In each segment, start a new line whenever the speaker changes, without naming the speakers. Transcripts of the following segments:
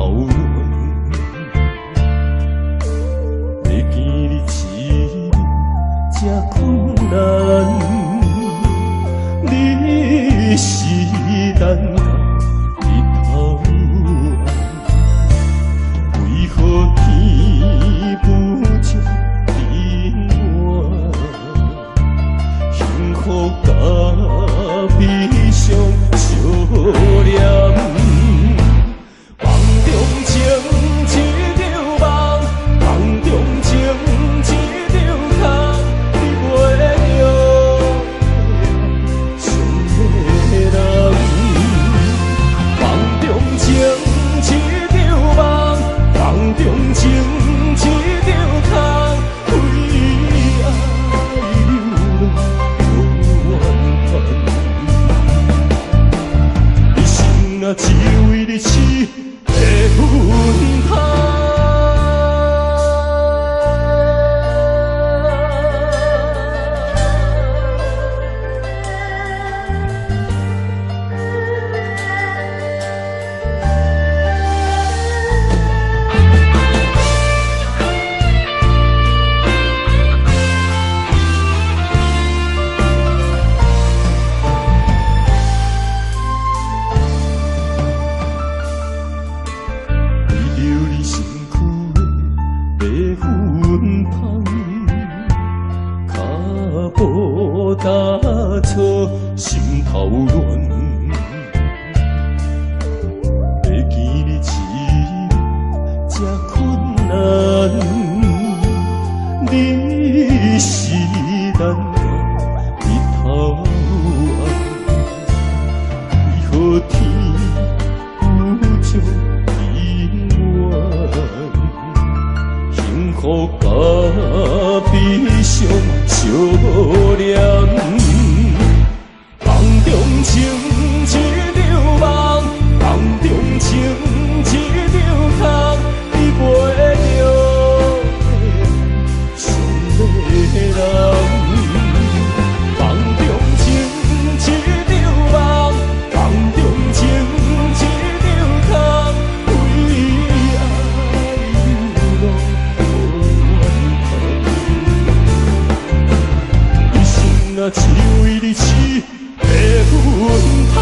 头乱。要见你一面这困难，你是咱家日头暗，为何天不将平安？幸福甲悲伤相连，梦中情一场梦，梦中情一场空，你袂着想的人。梦中情一场梦，梦中情一场空，为爱流浪无怨恨。一生啊，只为你痴的魂魄。打错心头乱，要见你一面这困难，你是咱家日头暗，为何天不将平安？幸福甲悲伤相连。梦中情一场梦，梦中情一场空，你袂着想的人。梦中情一场梦，梦中情一场空，为爱流浪无怨恨。一生啊，只为你痴的魂魄。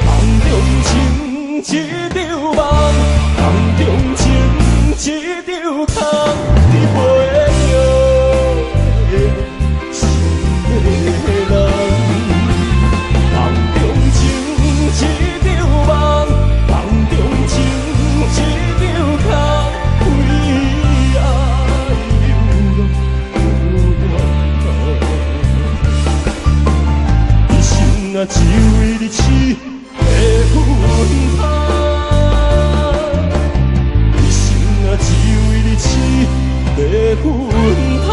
梦中情一场梦，梦中情一场空，你袂着想的人。梦中情一场梦，梦中情一场空，为爱流浪。一生啊，只为你痴的魂魄。一生啊，只为你痴的魂魄。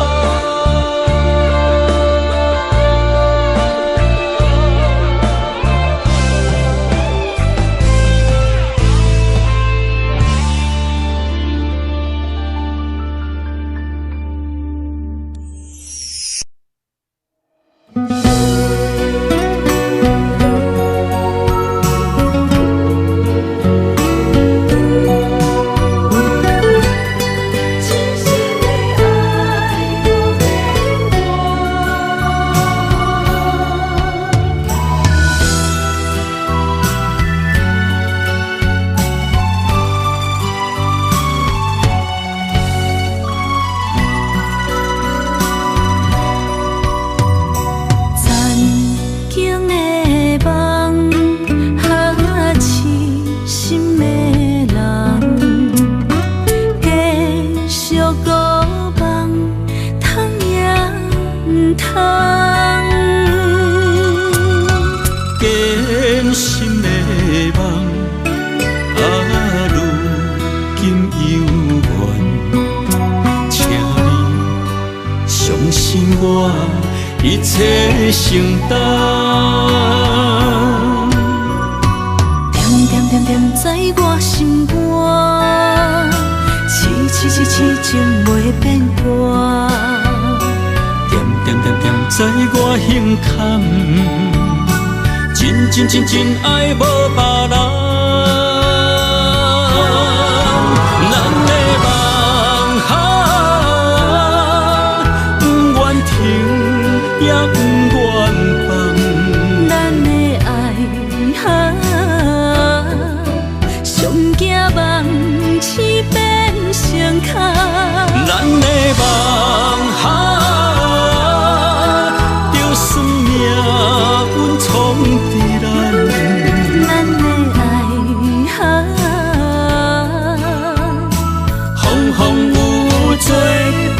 一切承担，
点点点点在我心肝，痴情袂变卦，
点点点点在我胸坎，真爱无别人。咱的梦哈，不愿停，也不愿放。
咱的爱哈，上行梦痴变成空。
咱的梦哈，就算命运冲伫咱，
咱的爱哈，
风风雨做阵行。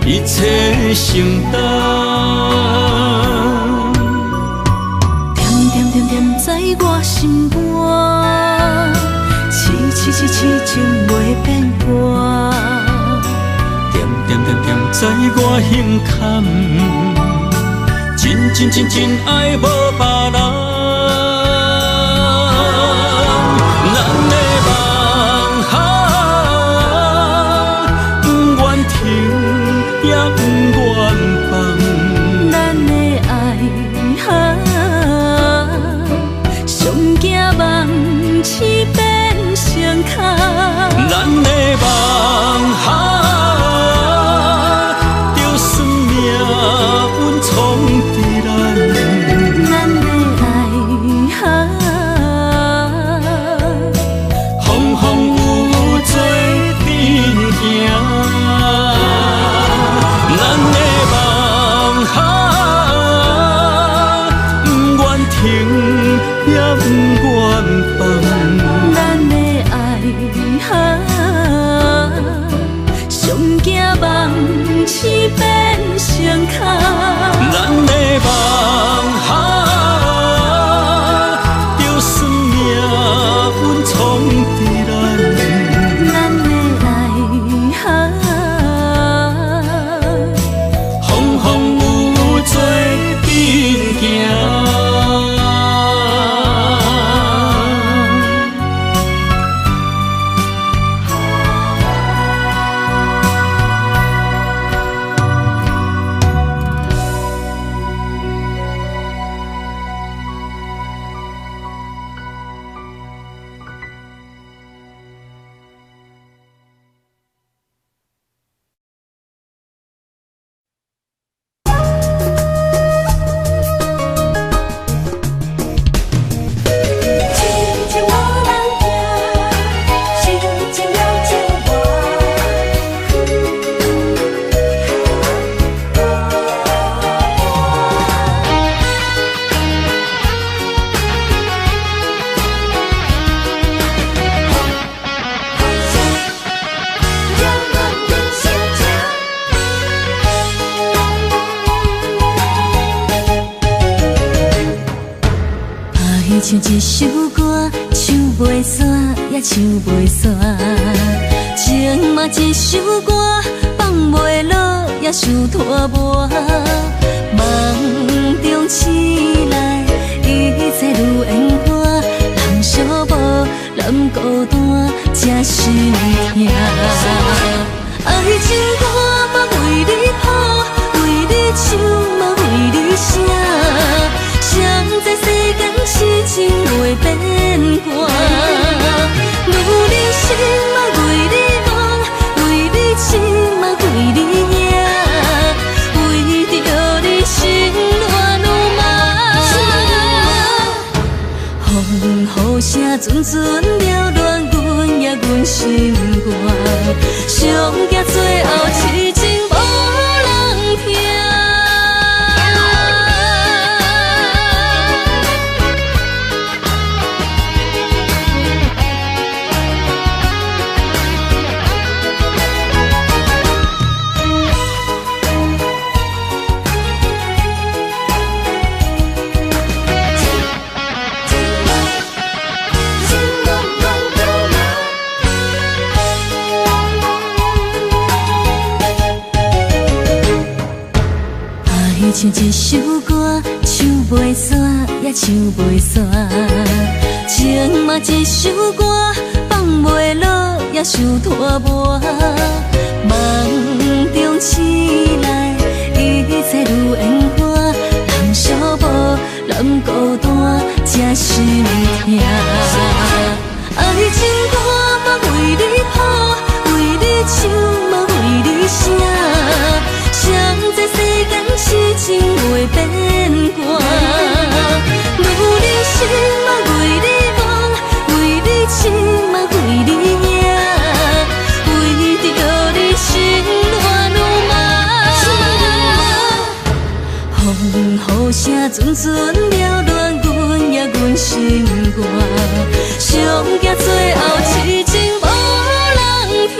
一切承担，
点点点点在我心肝，痴痴痴痴情袂变卦，
点点点点在我胸坎，真爱无别人。咱的梦哈，不愿停。也不愿放，
咱的爱哈，上行梦痴变成空。
咱的梦哈，就算命运冲伫咱，
咱的爱哈，
风风雨做阵行。咱的梦哈，不愿停，也不愿放。
咱的爱哈，上行梦痴变成空。
咱的梦哈，就算命运冲伫咱，
咱的爱哈。
风风雨做阵行。
唱一首歌，唱袂煞，也唱袂煞。情嘛一首歌，放袂落，也想拖磨。梦中醒来，一切如烟花。人寂寞，人孤单，才心痛。爱情歌嘛为你谱，为你唱嘛为你写。谁知世间痴情袂变卦，女人心嘛为你梦，为你痴嘛为你影，为着你心乱如麻。风雨声阵阵缭乱，阮也阮心肝，上惊最后痴情无人听。唱一首歌，唱袂煞也唱袂煞。情嘛一首歌，放袂落也想拖磨。梦中醒来，一切如烟花。人寂寞，人孤单，才心痛。爱情歌嘛为你谱，为你唱嘛为你写。谁知世间痴情袂变卦，女人心嘛为你忙，为你痴嘛为你赢，为着你心乱如麻。风雨声阵阵缭乱，阮也阮心肝，上惊最后痴情无人听。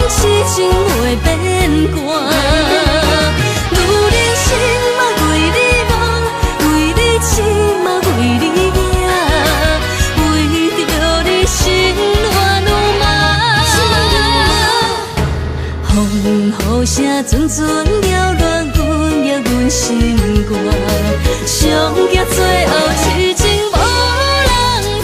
痴情袂变卦，女人心嘛为你忙，为你痴嘛为你赢，为着你心乱如麻。风雨声阵阵缭乱，阮也阮心肝，上惊最后痴情无人听。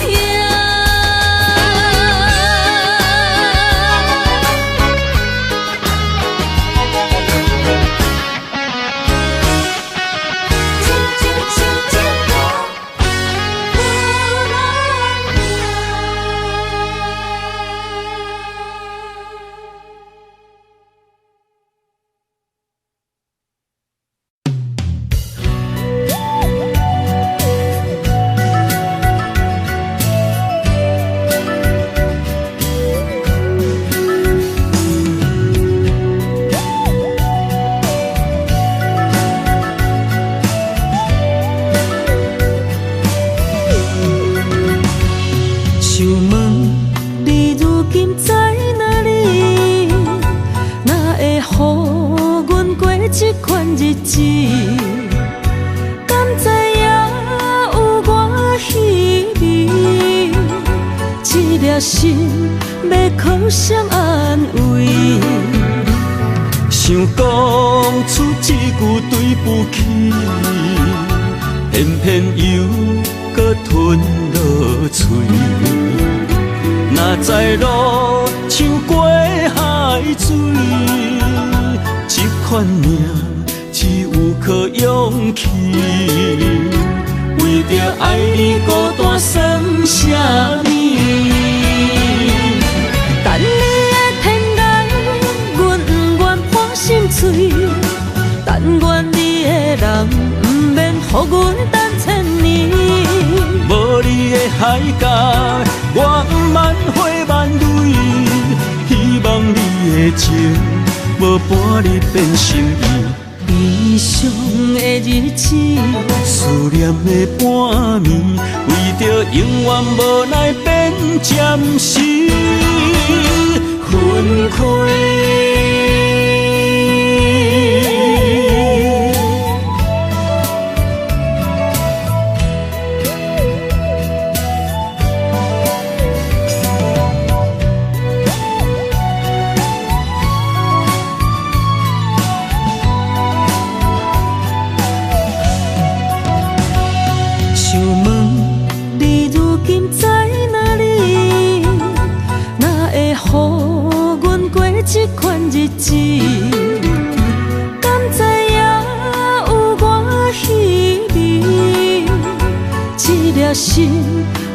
想讲出一句对不起，偏偏又搁吞落嘴。若知路像过海水，这款命只有靠勇气。为着爱你孤单算什么？
等你的天涯，阮不愿破心碎。但愿你的人不免予阮等千年。
无你的海角，我不万花万蕊。希望你的情，无半日变心意。
悲伤的日子，
思念的半暝，为着永远无奈变暂时分开。这款日子，敢知影有我稀微？这粒心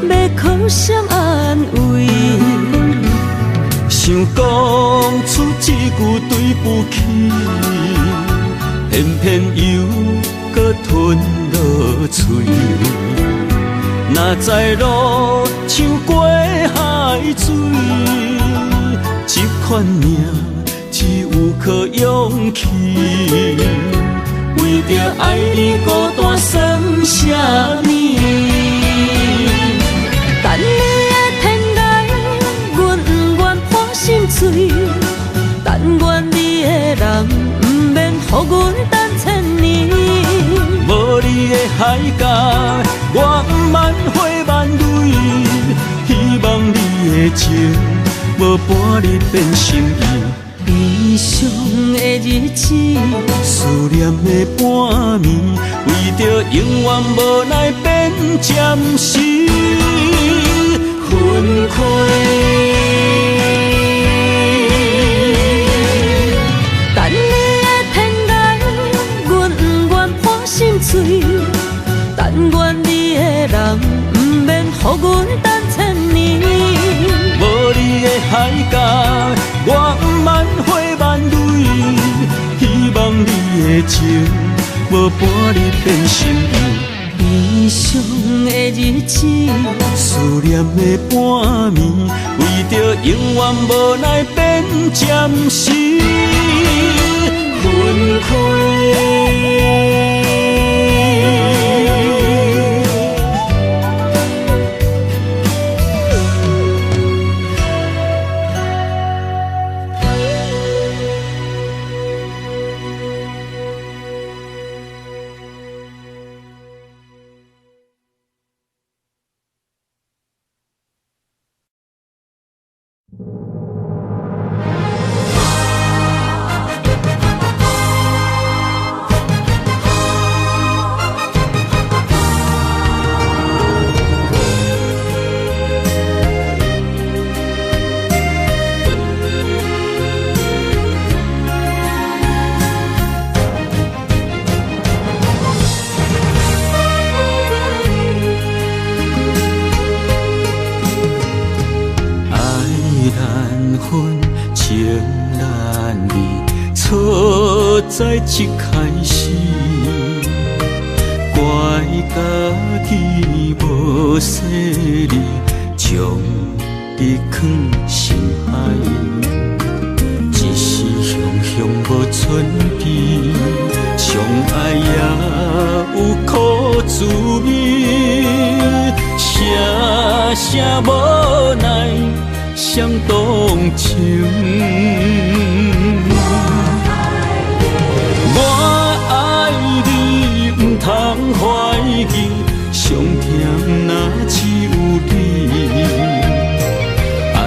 要靠谁安慰？想讲出一句对不起，偏偏又搁吞落嘴。若知路像过海水。这款命只只有颗勇气，为着爱你孤单算什么？
等你的天涯，阮不愿破心碎。但愿你的人，不免予阮等千年。
无你的海角，我不万回万泪。希望你的情，无半日变心意。
悲伤的日子，
思念的半暝，为着永远无奈变暂时分开。
等你的天涯，阮不愿破心碎。但愿你的人，不免予阮等千年。
无你的海角，我不万回万泪。希望你的情，无半日变心意。
悲伤的日子，
思念的半暝，为着永远无奈变暂时分开。在一开始，怪家己无细腻，将你放心海，一时雄雄无存边，相爱也有苦滋味，声声无奈伤动情。通怀疑，上甜若只有你。爱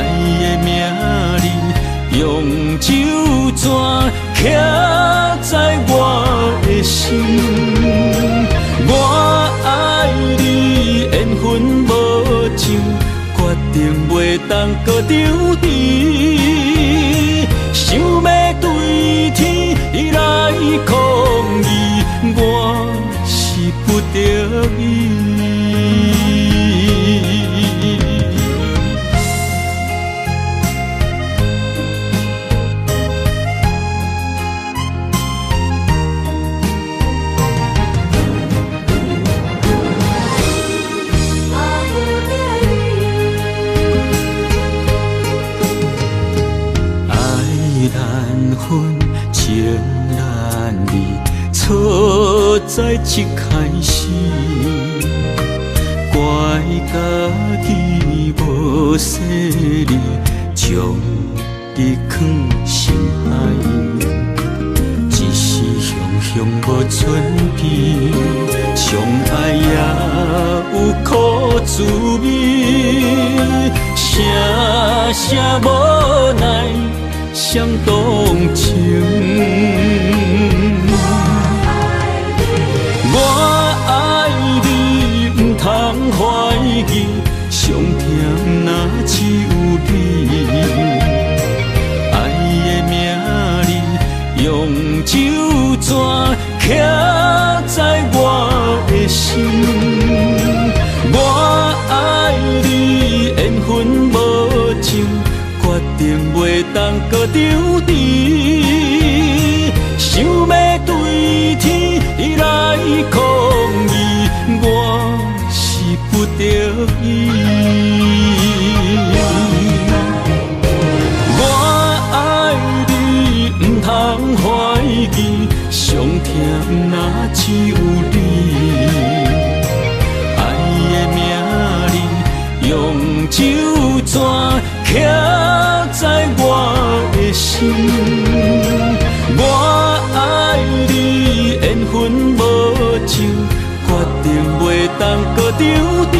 的名字用酒泉刻在我的心。我爱你，缘分无尽，决定袂当搁丢弃。想要对天来抗议，我不得已。爱难分，情难离。错在一开始，怪家己无细腻，将你放心海，一时雄雄无存边，相爱也有苦滋味，声声无奈伤动情。我爱你，不通怀疑，上甜若只有你。爱的名字用酒泉刻在我的心。我爱你，缘分无尽，决定袂当搁丢弃。想要对天来抗议，我是不得已。我爱你，有你，爱的名字用手纸刻在我的心。我爱你，缘分无像，决定袂当搁丢弃。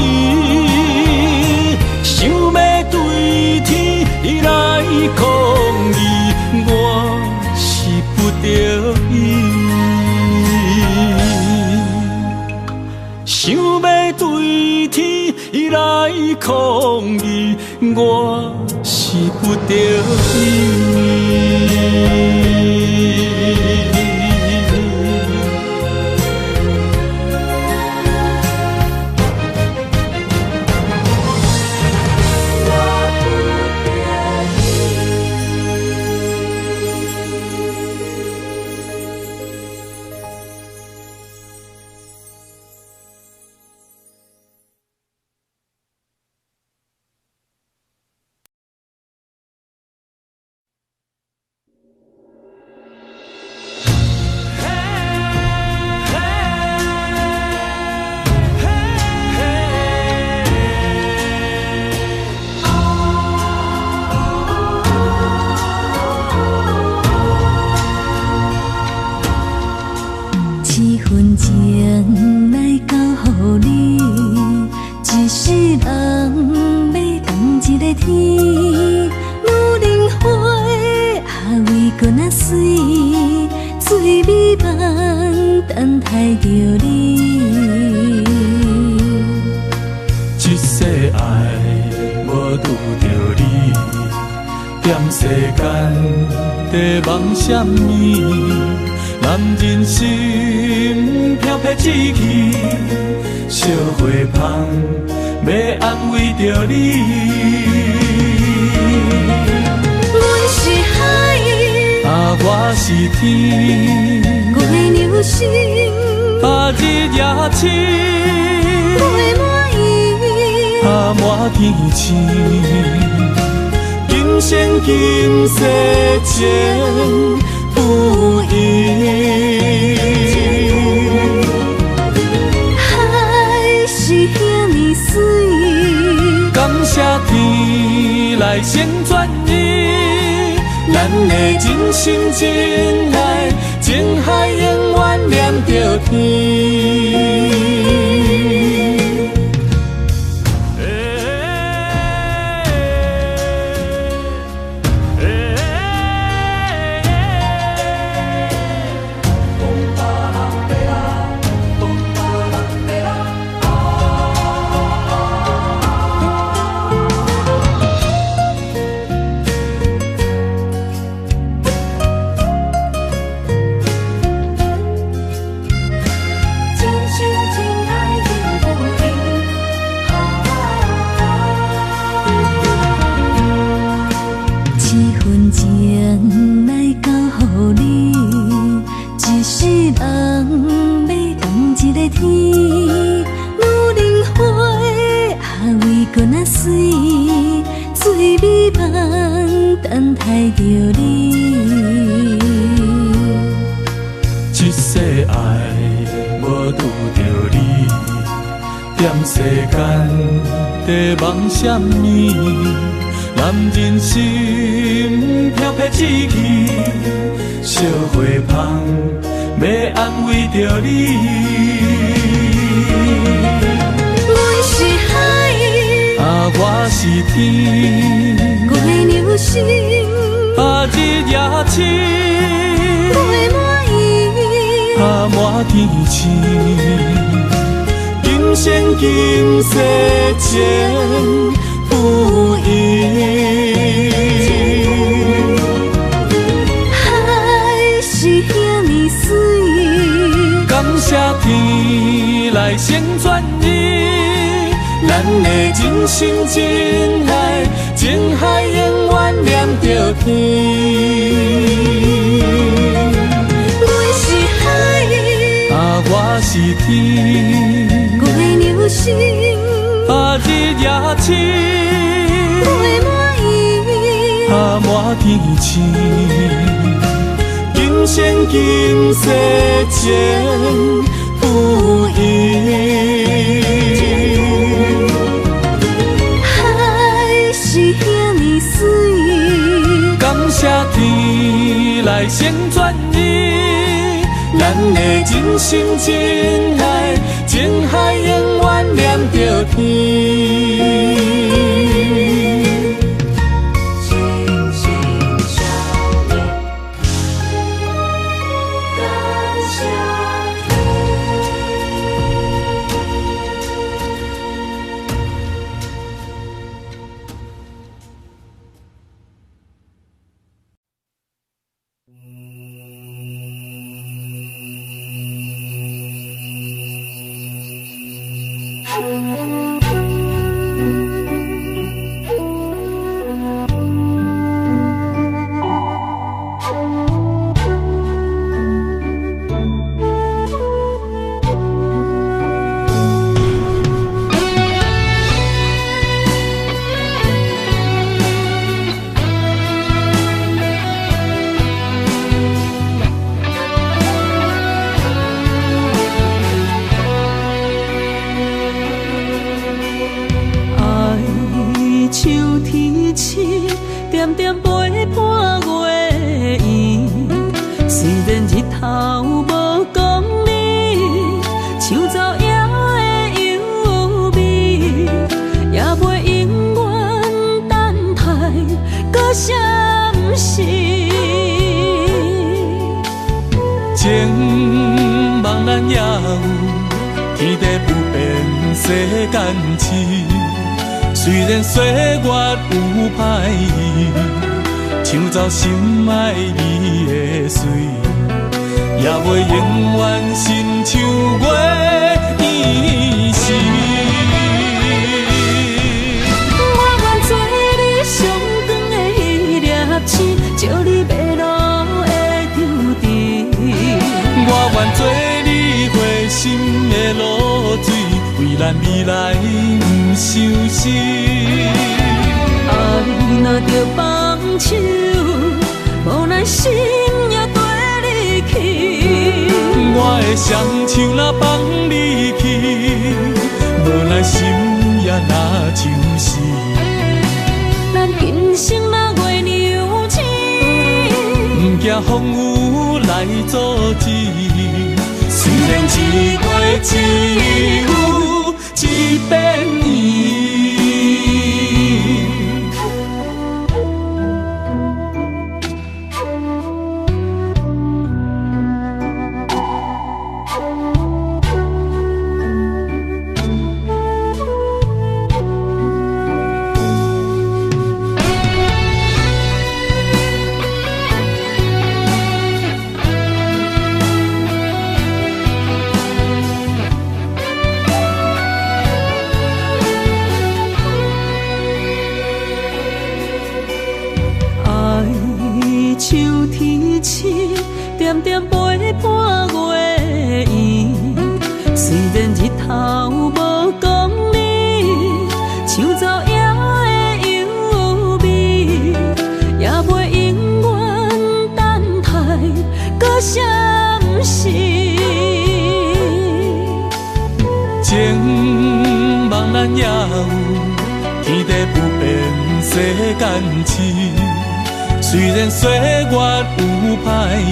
想要对天来抗议，我是不得已。想要对天来抗议，我是不得已。梦什么？男人心飘撇志气，烧花香要安慰着你。
阮是海，
我是天，
月流星，
日夜深，
月满意，
满天星。今生今世情不移，
海是遐尼水，
感谢天来先转移，咱的真心真爱，情海永远念着天。梦什么？男人心飘撇志气，烧花香要安慰着你。
阮是海，
我是天，
月流星，
日夜深，
月满意，
满天星。今生今世情不移，
海是遐尼水，
感谢天来先转移，咱的真心真爱，情海永远念着天。
阮是海，
我是天。
月流星，
日夜深，
月满意，
满天星。今生今世情意。
海是遐尼水，
感谢天来成全伊，咱的真心真爱，情海永远念着天。
点点陪伴月圆，虽然日头无讲理，树走野的优美，也袂永远等待，搁啥不是？
情茫然也有，天地不变，世间痴。虽然岁月有歹意，抢走心爱你的水，也袂永远亲像月依时。
我愿做你上长的迄粒星，照你迷路的丢滴。
我愿做你回心的露水，为咱未来不伤心。
爱若着放手，无奈心也跟你去。
我的双手若放你去，无奈心也若像是。
咱今生若月娘星，
不惊风雨来阻止。虽然一月一有一变伊。
秋天起，点点陪伴月圆。虽然日头无讲理，树走野的优美，也袂永远等待，搁啥不是？
情茫然也有，天地不变，世间痴。虽然岁月有歹意，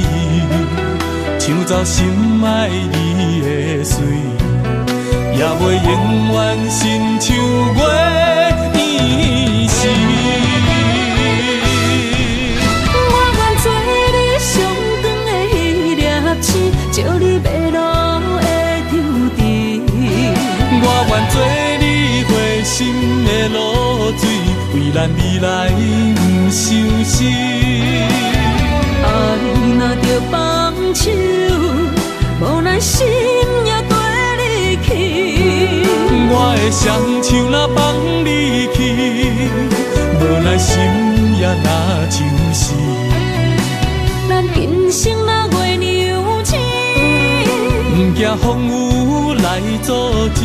抢走心爱你的水，也袂永远亲像月依时。
我愿做你上长的迄粒星，照你迷路的丢滴。
我愿做你回心的露水，为咱未来不伤心。
爱若着放手，无奈心也跟你去。
我的双手若放你去，无奈心也若像是。
咱今生若月娘星，
不惊风雨来阻止。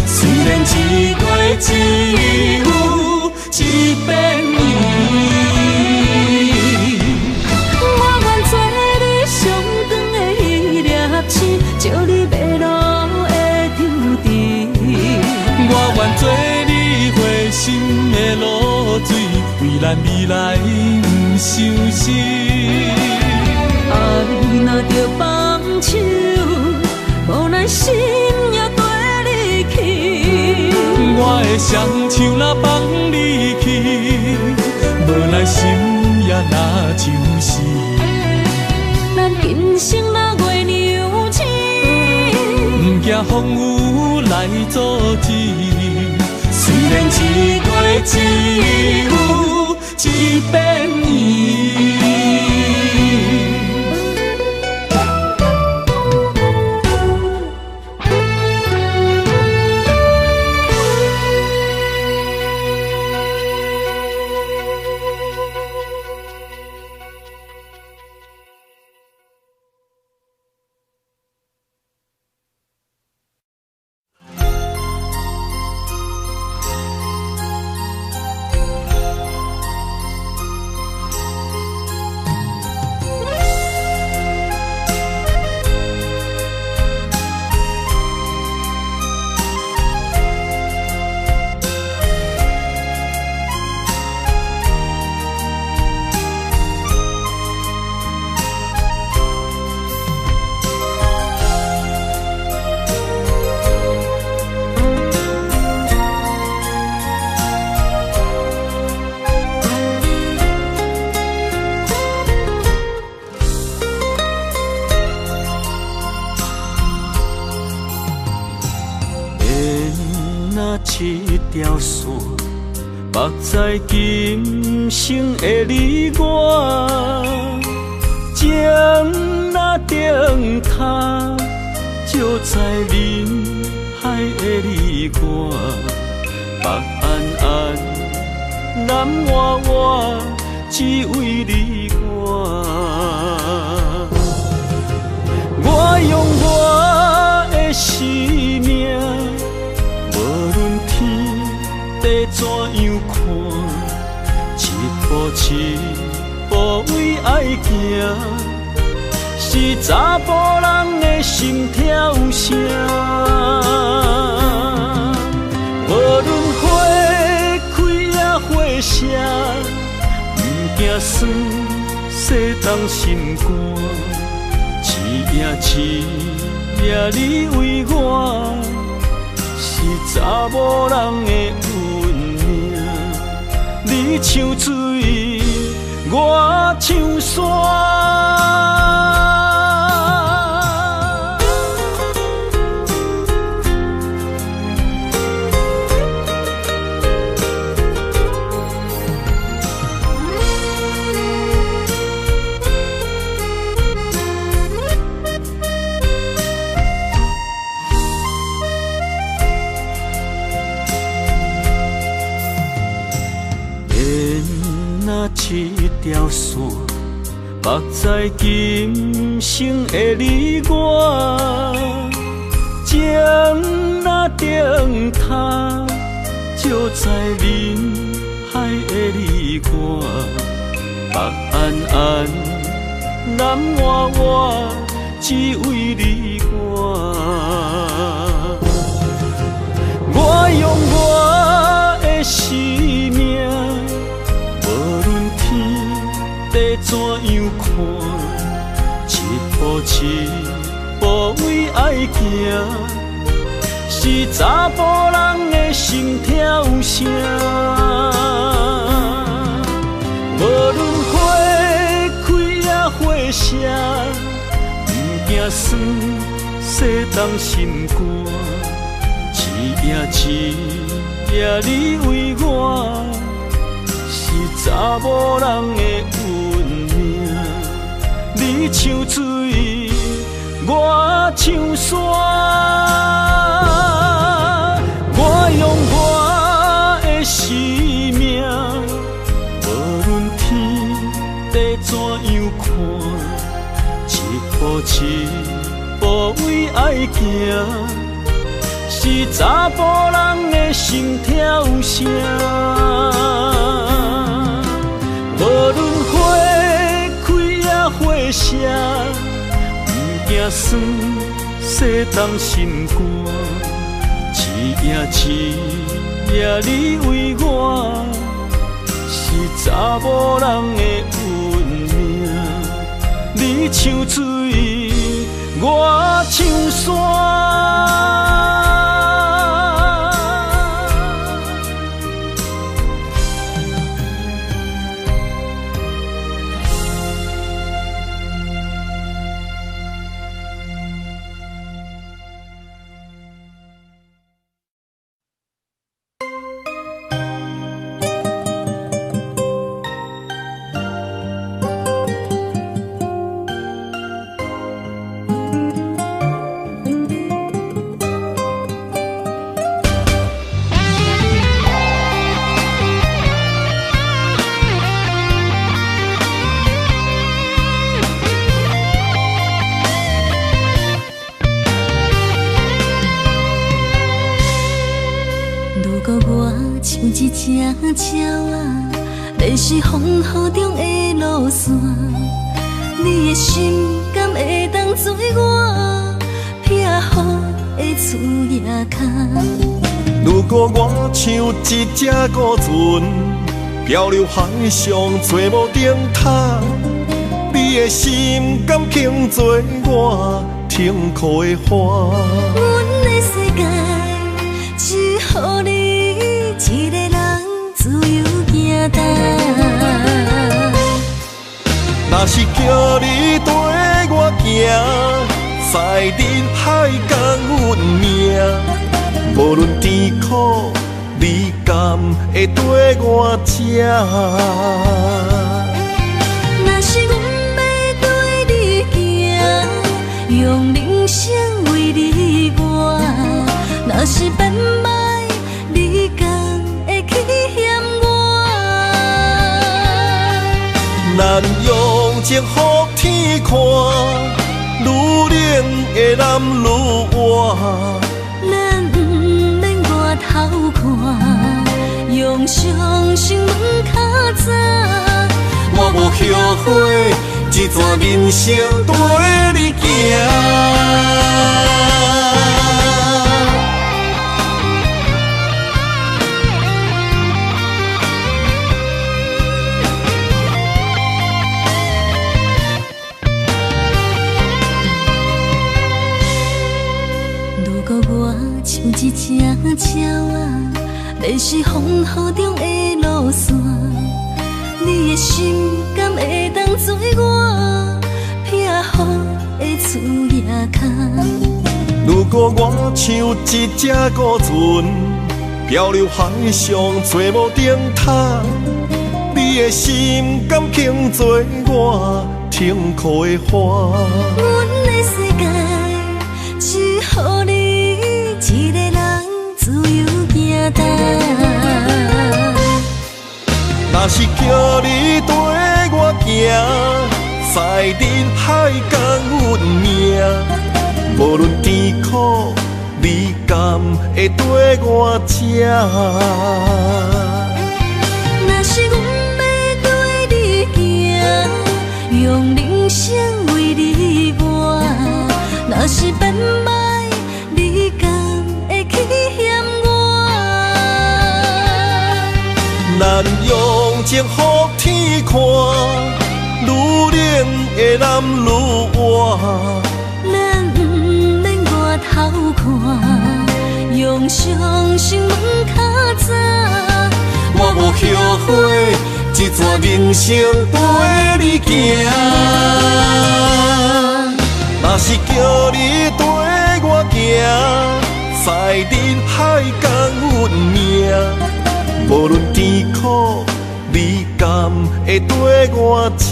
虽然一月一有一变伊。
我愿做你上长的迄粒星，照你迷
水，为咱未来不伤心。
啊，你若着放手，无咱心也跟你去。
我的双手若放你去，无咱心也若像死。
咱今生若月娘星，
不惊风雨来阻止。虽然一月一有一变伊。一条线，目在今生的你我，情若顶塔，就在人海的你我，北安安，南弯弯，只为你我。我用我的生命。无论天地怎样看，一步为爱行，是查甫人的心跳声。无论花开也花谢，不惊酸洗动心肝，一夜你为我。是查某人的运命，你像水，我像山。一条线，目在今生的你我，情若顶塔，就在人海的你我，北安安，南弯弯，只为你我。我用我的生命。地怎样看，一步为爱行，是查甫人的心跳声。无论花开也花谢，不惊酸洗动心肝，一夜你为我。查某人的运命，你像水，我像山。我用我的生命，无论天地怎样看，一步为爱行，是查甫人的心跳声。无论花开也花谢，不惊酸洗动心肝，一夜你为我，查某人的运命。你像水，我像山。
一只鸟啊，迷失风雨中的路线，你的心敢会当做我撇予的厝野空？
如果我像一只孤船，漂流海上做无顶塔，你的心敢肯做我停靠的花？
阮的世界只予你一个人自由行动。
若是叫你跟我行，在人海共运命，无论甜苦，你敢会跟我吃？
若是阮要对你行，用人生为你活，若是变歹，你敢会去嫌我？
咱用情予天看，愈冷的男愈活。
咱不免外头看，用双心门较早。
我无后悔，一段人生跟你行。
如果我像一只鸟啊，迷失风雨中的路线，你的心敢会当做我撇予的厝野空？
如果我像一只孤船，漂流海上做无顶塔，你的心敢肯做我停靠的花？
阮的世界只予你一个人自由行动。
若是叫你跟我行，在人海共运命，无论甜苦，你敢会跟我吃？
若是阮要对你行，用人生为你活，若是变歹，你敢会去嫌我？
咱用情予天看，愈冷的男愈活。
咱不免外头看，用双心门较早。
我无后悔，一段人生跟你行。若是叫你跟我行，在人海共运命，无论甜苦，你敢会跟我吃？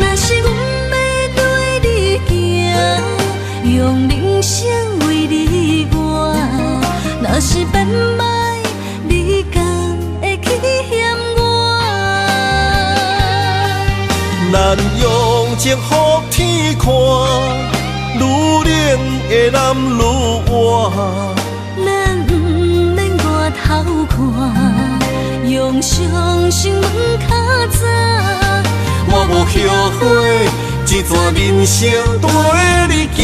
若是阮要对你行，用人生为你活，若是变歹，你敢会去嫌我？
咱用情予天看，愈冷的男愈活。
咱不免外头看，用双心门较早。
我无后悔，一段人生跟你行。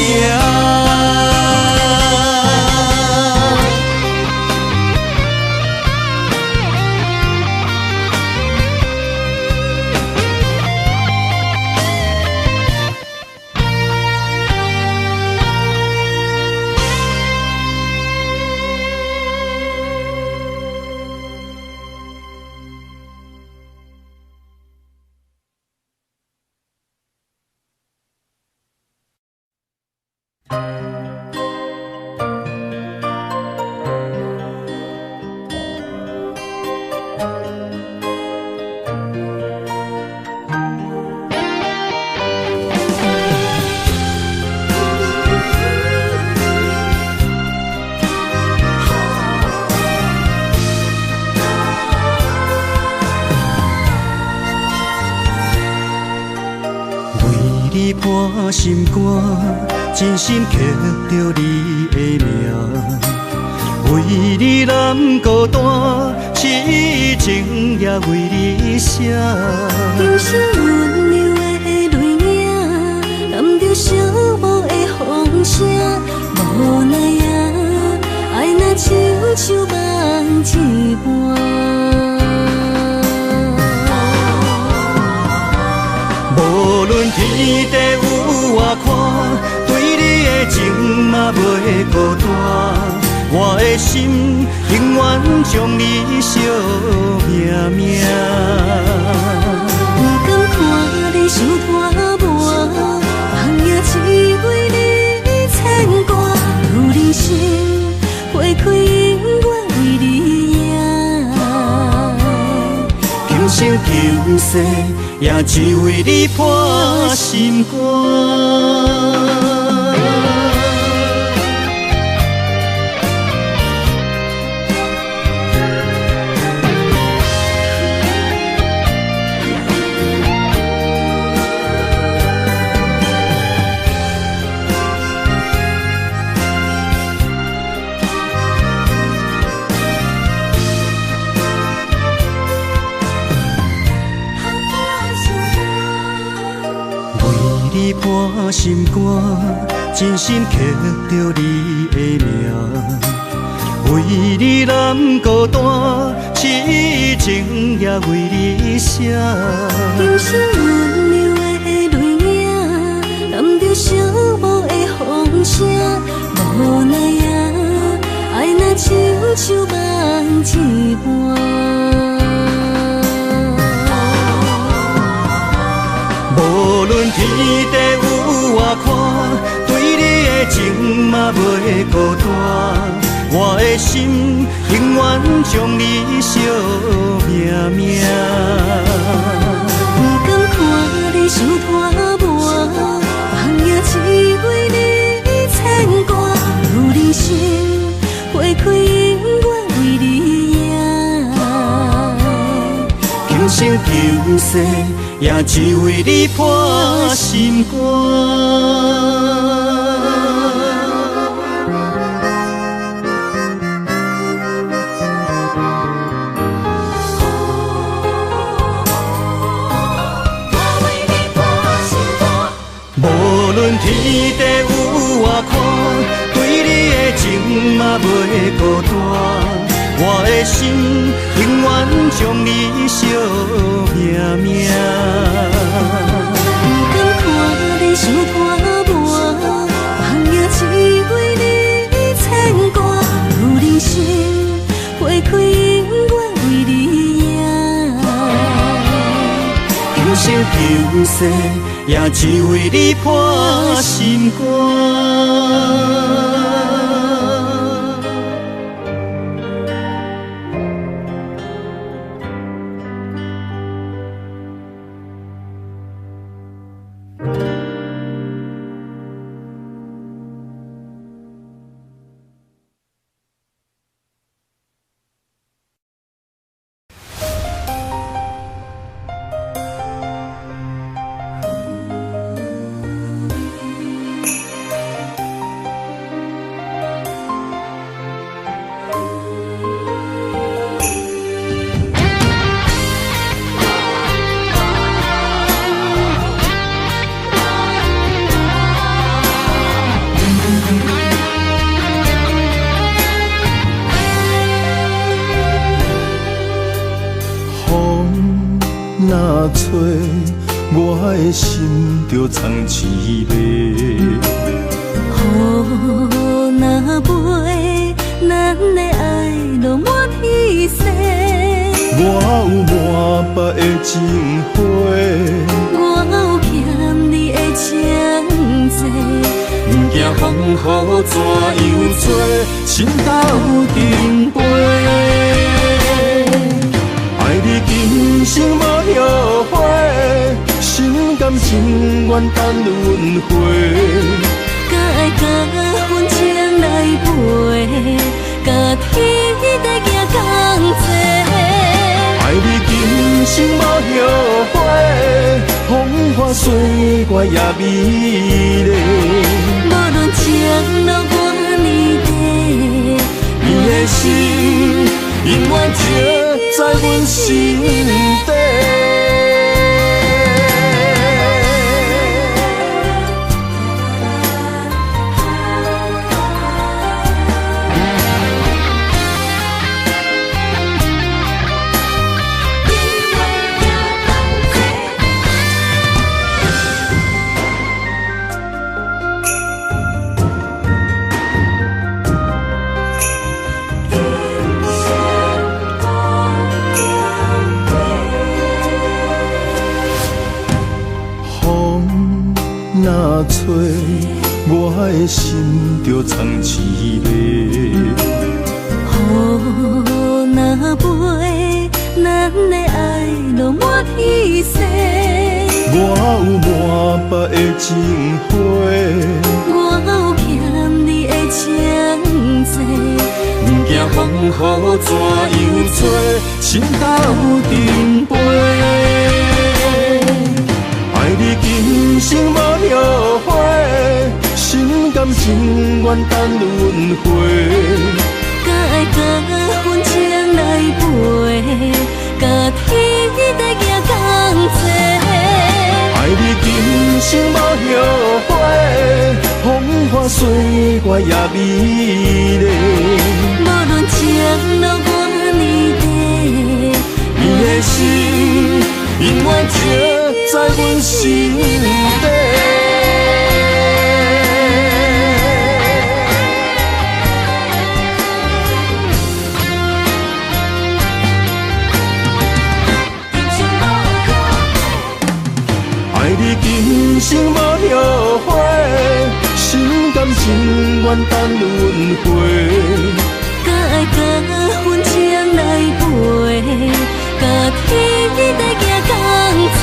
心肝，真心刻着你的名。为你难孤单，痴情也为你写。
今生温柔的泪影，含着寂寞的风声，无奈啊，爱若亲像梦一半。
无论天地有外宽，对你的情嘛袂孤单。我的心永远将你惜命命。
不甘看你受拖磨，梦也只为你牵挂。有人生花开永远为你赢，
今生今世也只为你破心肝。破心肝，真心刻着你的名。为你难孤单，痴情也为你写。
今生温柔的泪影，含着寂寞的风声，无奈啊，爱若亲像梦一半。
无论天地有外宽，对你的情嘛袂孤单。我的心永远将你惜命命。
不甘看你受拖磨，梦也只为你牵挂。有人生花开永远为你赢，
今生今世也只为你破心肝。无论天地有外宽，对你的情嘛袂孤单。我的心永远将你惜命命。
不甘看你受拖磨，梦也只为你牵挂。有人生花开永远为你赢，
今生今世也只为你破心肝。
若吹，我的心就藏滋味。
雨若飞，咱的爱落满天星。
我有满腹的情花，
我有欠你的情债。
不惊风雨怎样做，心斗阵飞。爱你今生无后悔，心甘情愿等轮回。
甲爱甲份情来陪，甲天地行同齐。
爱你今生无后悔，风雨花岁月也美丽。
无论情路偌呢短，
你的心永远刻在阮心底。若吹，我的心就藏凄迷。
雨若飞，咱的爱落满天星。
我有满腹的情花，
我有欠你的情债，
不惊风雨怎样吹，心斗阵飞。爱你今生无后悔，心甘情愿等轮回。
甲爱甲阮情来陪，甲天地行同齐。
爱你今生无后悔，风花岁月也美丽。
无论情路偌呢短，
你的心永远刻在阮心底。爱你今生无后悔，心甘情愿等轮回。
甲爱甲阮情来陪，甲天地行同齐。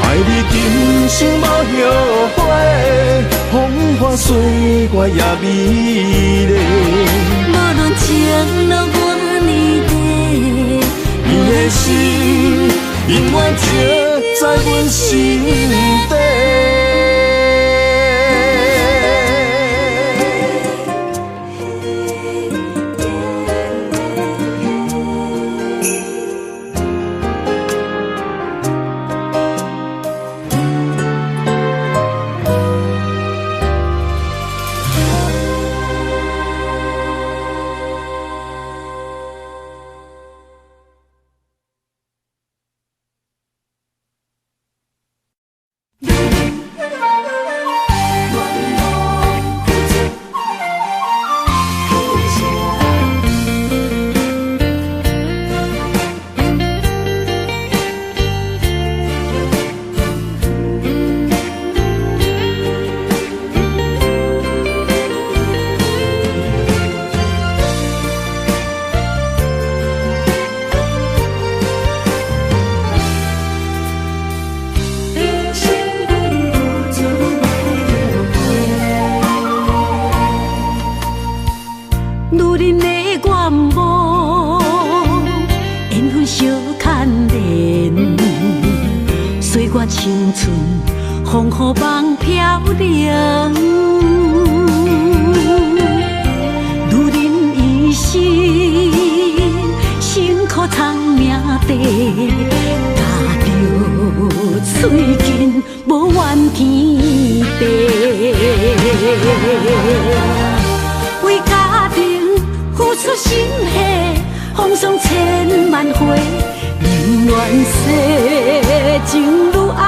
爱你今生无后悔，风花岁月也美丽。
无论情路偌呢短，
你的心永远刻在阮心底。
青春风雨梦飘零，女人一生辛苦藏命地，踏着嘴筋无怨天地，为家庭付出心血，风霜千万回。宁愿世情愈爱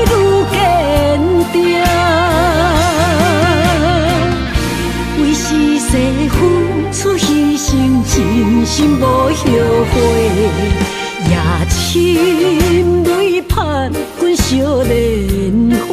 愈坚定，为世世付出牺牲，真心无后悔。夜深泪盼阮少年花。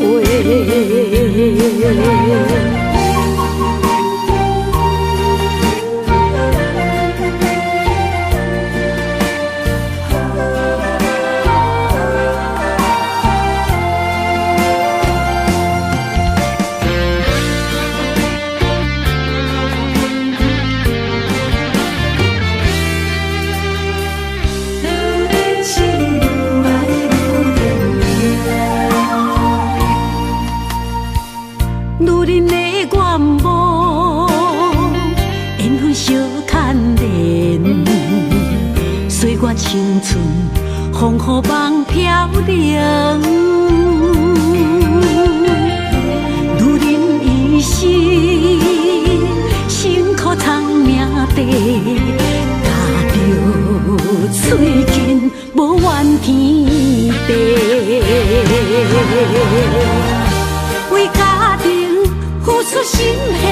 心系，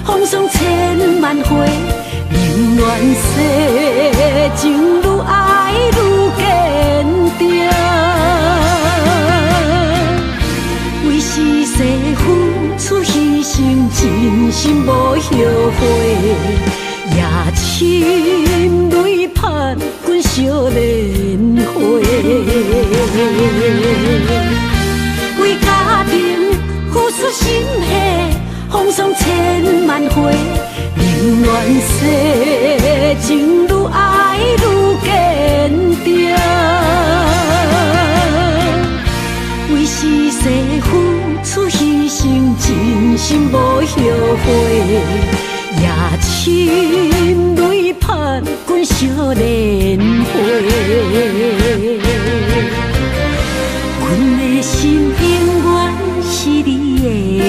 风霜千万回，宁愿世情愈爱愈坚定。为是世付出牺牲，真心无后悔，夜深泪盼阮惜莲花。为家庭付出心血，风霜千万回，宁愿世情愈爱愈坚定。为是世付出牺牲，真心无后悔，夜深泪盼阮惜莲花。阮的心永远是你的。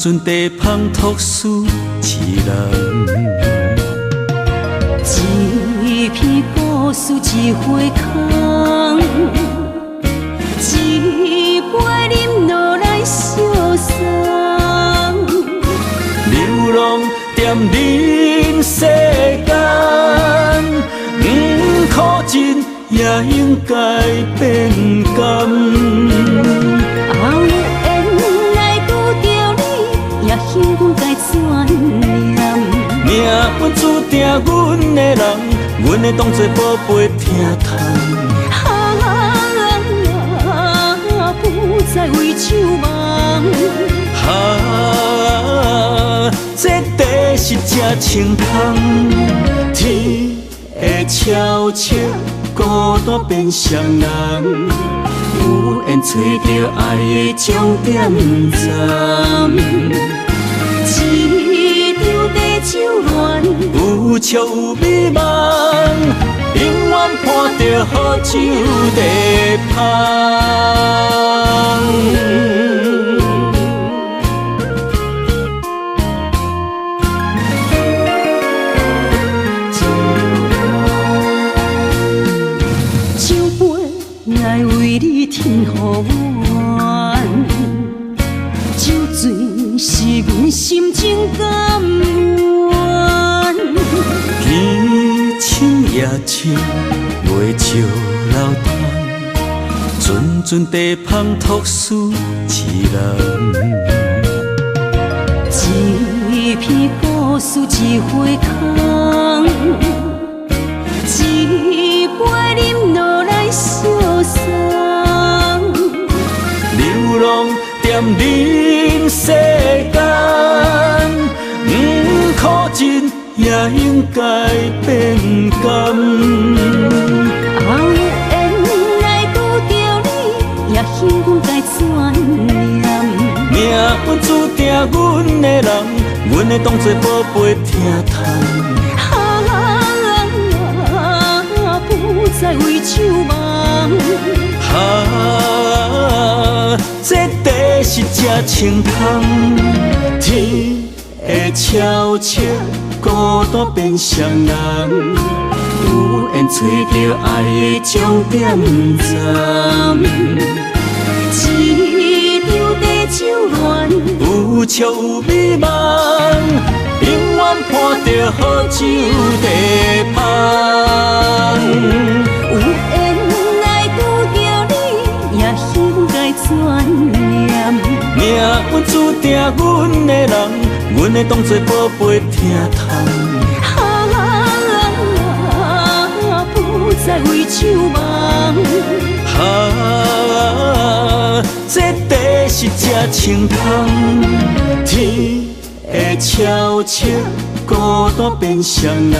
阵地芳托书一人，
一篇故事一花空，一杯饮落来相送。
流浪踮人世间，不可真也应该变甘。幸运该怎念？命运注定阮的人，阮会当作宝贝疼痛。
不再为酒梦。
这地是真清芳，天会悄悄孤单变双人，有缘找到爱的终点站。一场地酒恋，有笑有美梦，永远伴着好酒地芳。
酒杯爱为你添予阮，酒醉是阮心情甘愿。
天青夜深，月照楼窗，阵阵地芳托书一人。
一篇故事一花空，一杯饮落来相送。
流浪踮人世间，不可真也应该变甘。
缘来拄着你，也幸运该怎念？
命运注定阮的人，阮会当作宝贝疼痛。不再为酒梦。这地是真清芳，天会悄悄孤单变双人，有缘找到爱的终点站。一场地酒恋，有笑有美梦，永远伴着好酒地芳。
有缘来眷念。
命运注定阮的人，阮会当作宝贝疼痛。不再为守望。这地是这青空，天会悄悄孤单变双人，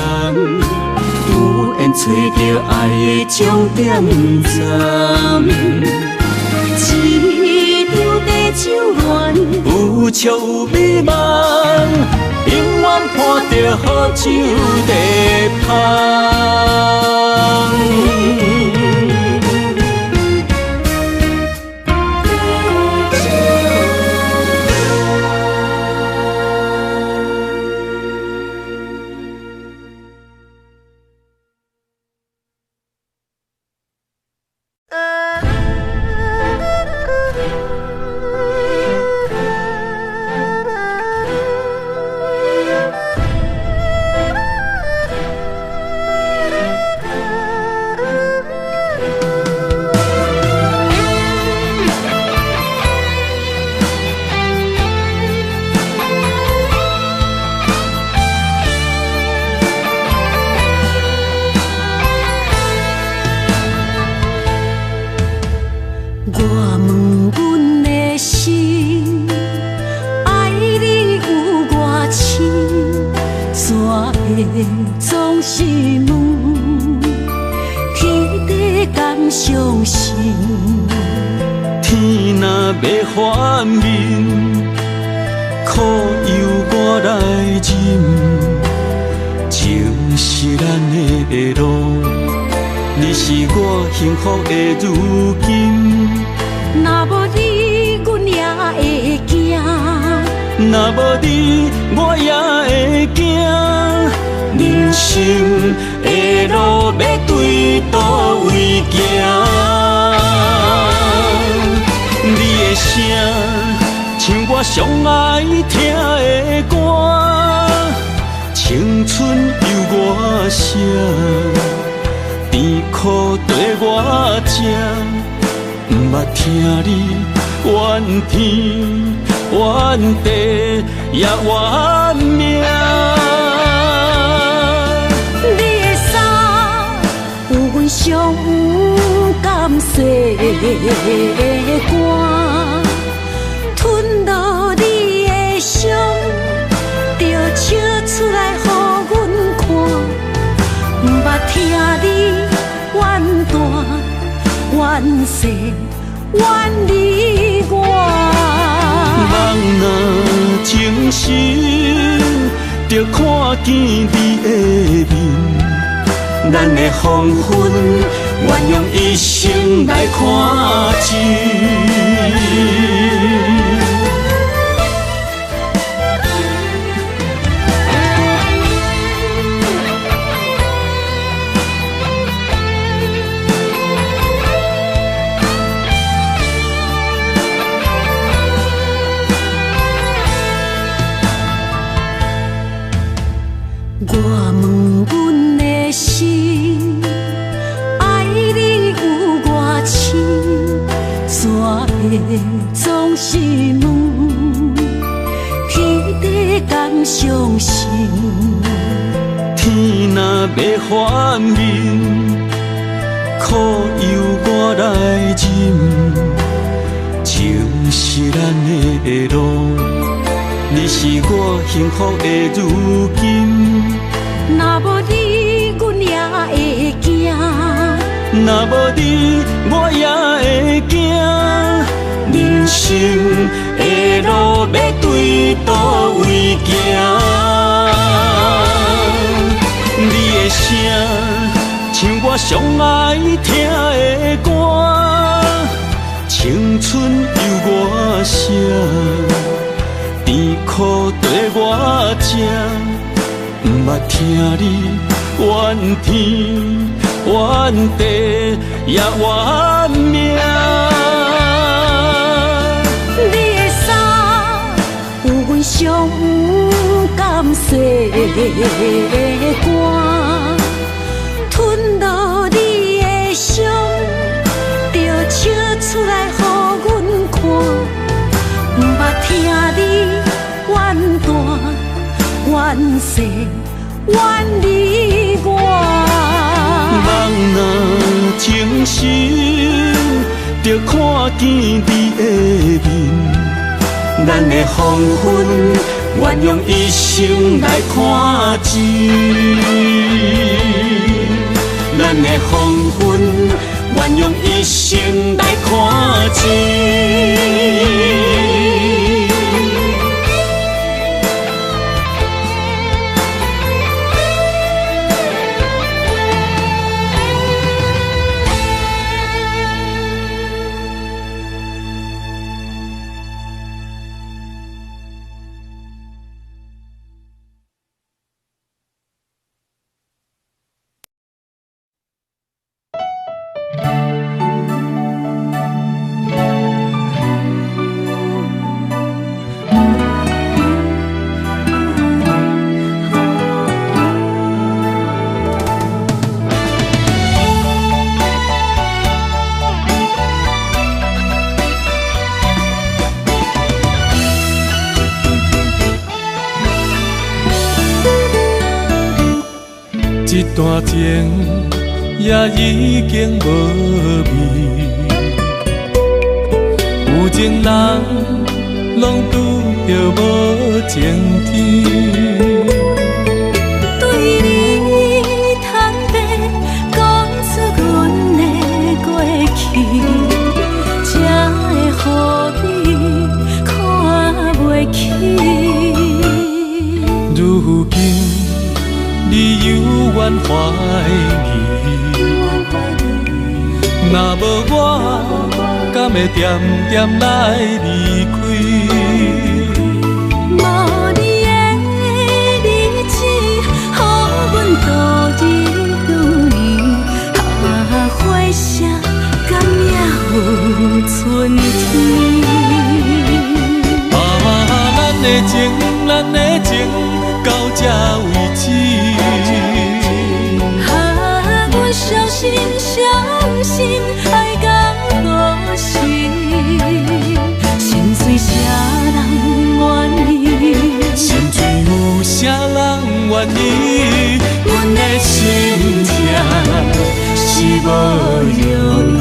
有缘找到爱的终点站。一张地酒暖，有笑有美梦，永远伴着好酒地香。
总是问，天地敢相信？
天若要反面，苦由我来忍。情是咱的路，你是我幸福的如今。
若无你，阮也会惊；
若无你，我也会惊。人生的路要对倒位行？你的声像我上爱听的歌，青春由我写，甜苦对我吃，不捌听你怨天怨地也怨命。
伤甘细的歌，吞落你的伤，就笑出来予阮看。不捌听你怨大怨细怨你我。
人若情深，就看见你的面。咱的黄昏，愿用一生来看尽。
我问阮的心，爱你有偌深，怎会总是问，天地敢相信？
天若要反面，苦由我来忍。情是咱的路，你是我幸福的如今。
若无你，阮也会惊；
若无你，我也会惊。人生的路要对倒位行？你的声像我上爱听的歌，青春由我写，甜苦对我吃。不捌听你怨天怨地也怨命。
你的衫有阮伤甘细的歌，吞落你的伤，就笑出来予阮全世远离我。
人若情深，着看见你的面，咱的黄昏，愿用一生来看尽。咱的黄昏，愿用一生来看尽。一段情也已经无味，有情人拢拄着无情天。
对你坦白讲出阮的过去，才会予你看袂起。
如今你犹原怀疑，若无我，敢会点点来离开？
无你的日子，予阮度日如年，花谢甘也有春天。
咱的情，咱的情，到这为止。
阮伤心伤心，爱到何时？心碎啥人愿意？
心碎有啥人愿意？阮的心痛是无容易。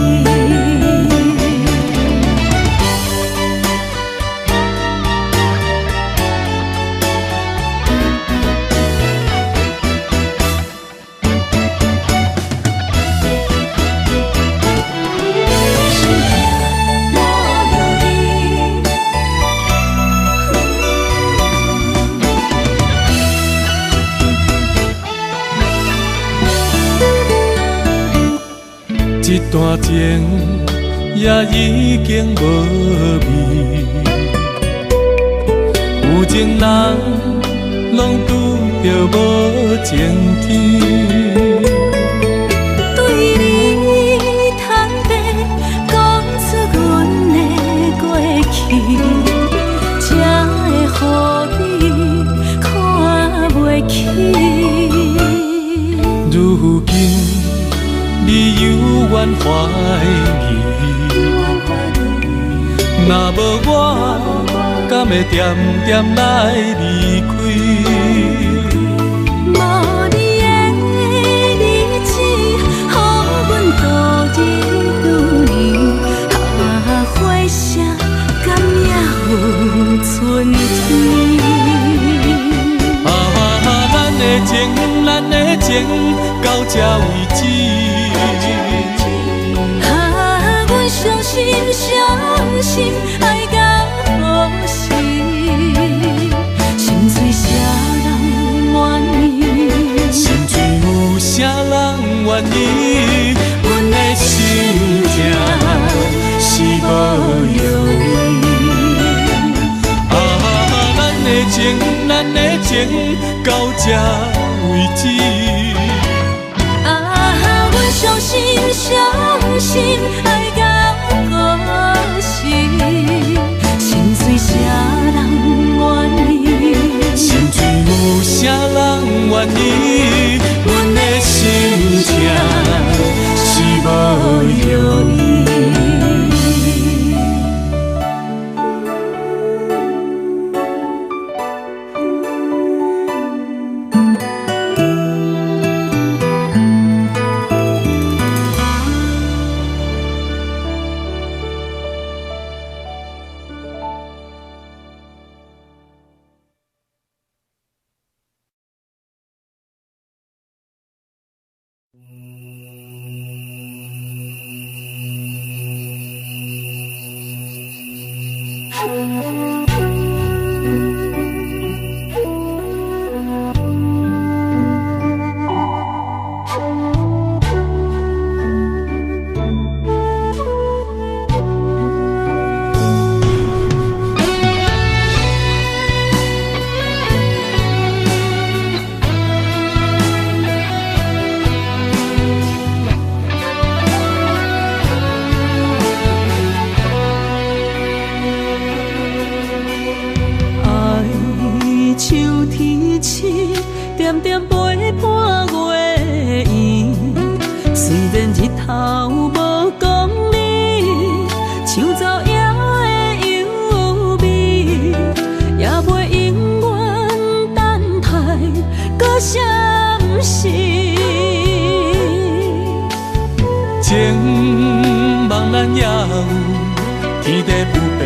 一段情也已经无味，有情人拢拄着无情天。
对你坦白讲出阮的过去，才会予你看袂起。
如今你犹原怀疑，若无我，敢会点点来离开？
无你的日子，予阮度日如年，花谢甘也有春天。
咱的情，咱的情，到这为止。
阮伤心伤心，爱到何时？心碎啥人愿意？
心碎有啥人愿意？阮的心痛是无容易。咱的情，咱的情，到这为止。
阮伤心伤心，爱到何时？心碎啥人愿意？
心碎有啥人愿意？阮的心痛是无容易。
点点陪伴月圆，虽然日头无讲理，唱走夜的忧味，也袂永远等待搁闪逝。
情茫然也有，天地不变，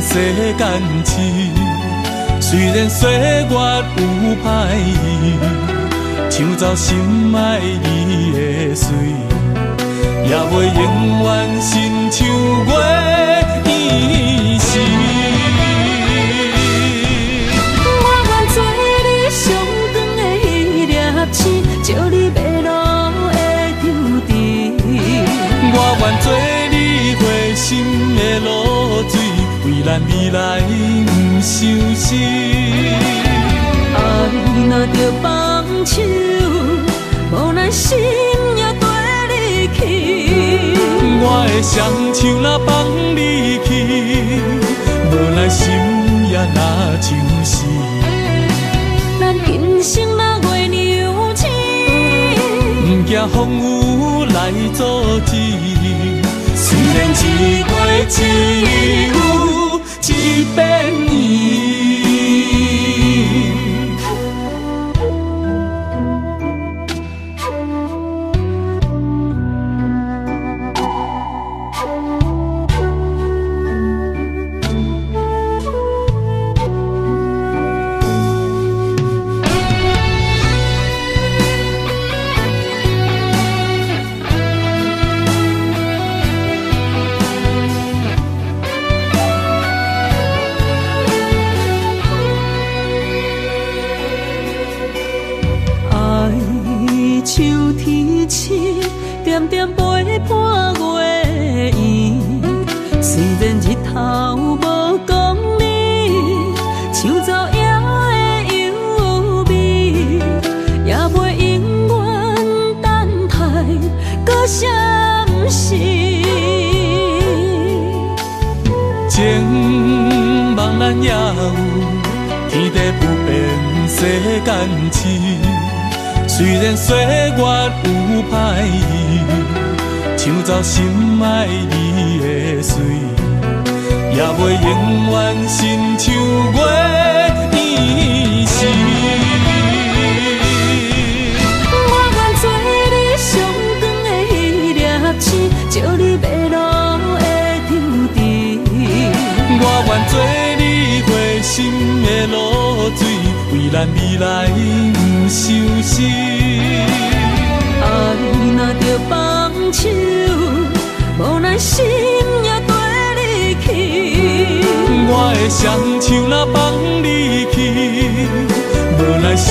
世间痴。虽然岁月有歹意，抢走心爱你的水，也袂永远亲像月圆时。
我愿做你上长的迄粒星，照你迷路的丢滴。
我愿做你回心的露水，为咱未来不伤心。
爱若着放手，无咱心也跟你去。
我的双手若放你去，无咱心也若像是。
咱今生若月娘亲，
不惊风雨来阻止。虽然一月只有一遍圆。
秋天星，点点陪伴月圆。虽然日头无讲理，抢走夜的忧味，也袂永远等待搁闪逝。
情茫然也有，天地不变，世间痴。虽然岁月有歹意，抢走心爱你的水，也袂永远亲像月圆时。
我愿做你上长的迄粒星，照你迷路的丢滴。
我愿做你回心的露水，为咱未来不伤心。
爱若着放手，无咱心也跟你去。
我的双手若放你去，无咱心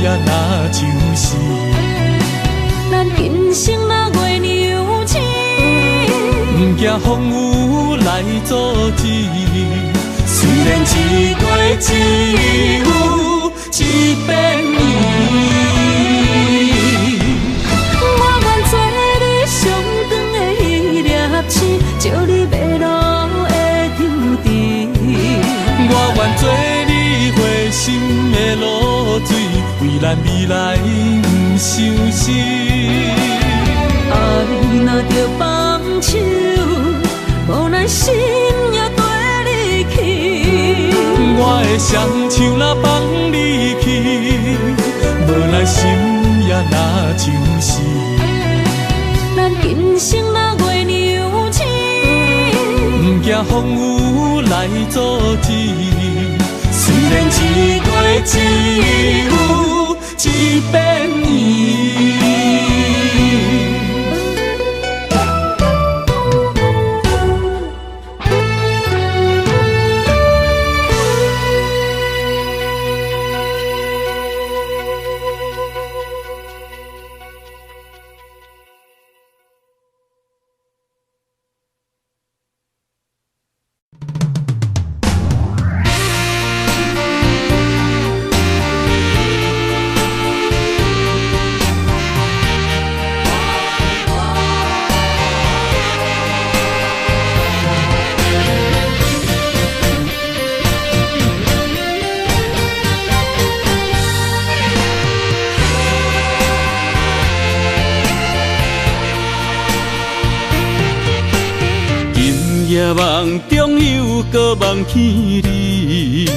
也若像是。
咱今生若月娘亲，
不惊风雨来阻止。虽然一月只有一遍圆。
照你迷路的丢滴。
我愿做你回心的露水，为咱未来不伤心。
爱若着放手，无咱心也跟你去。
我的双手若放你去，无咱心也若像是。
咱今生若月娘亲，
不惊风雨来阻止。虽然一月只有一遍圆。
中有搁梦起你，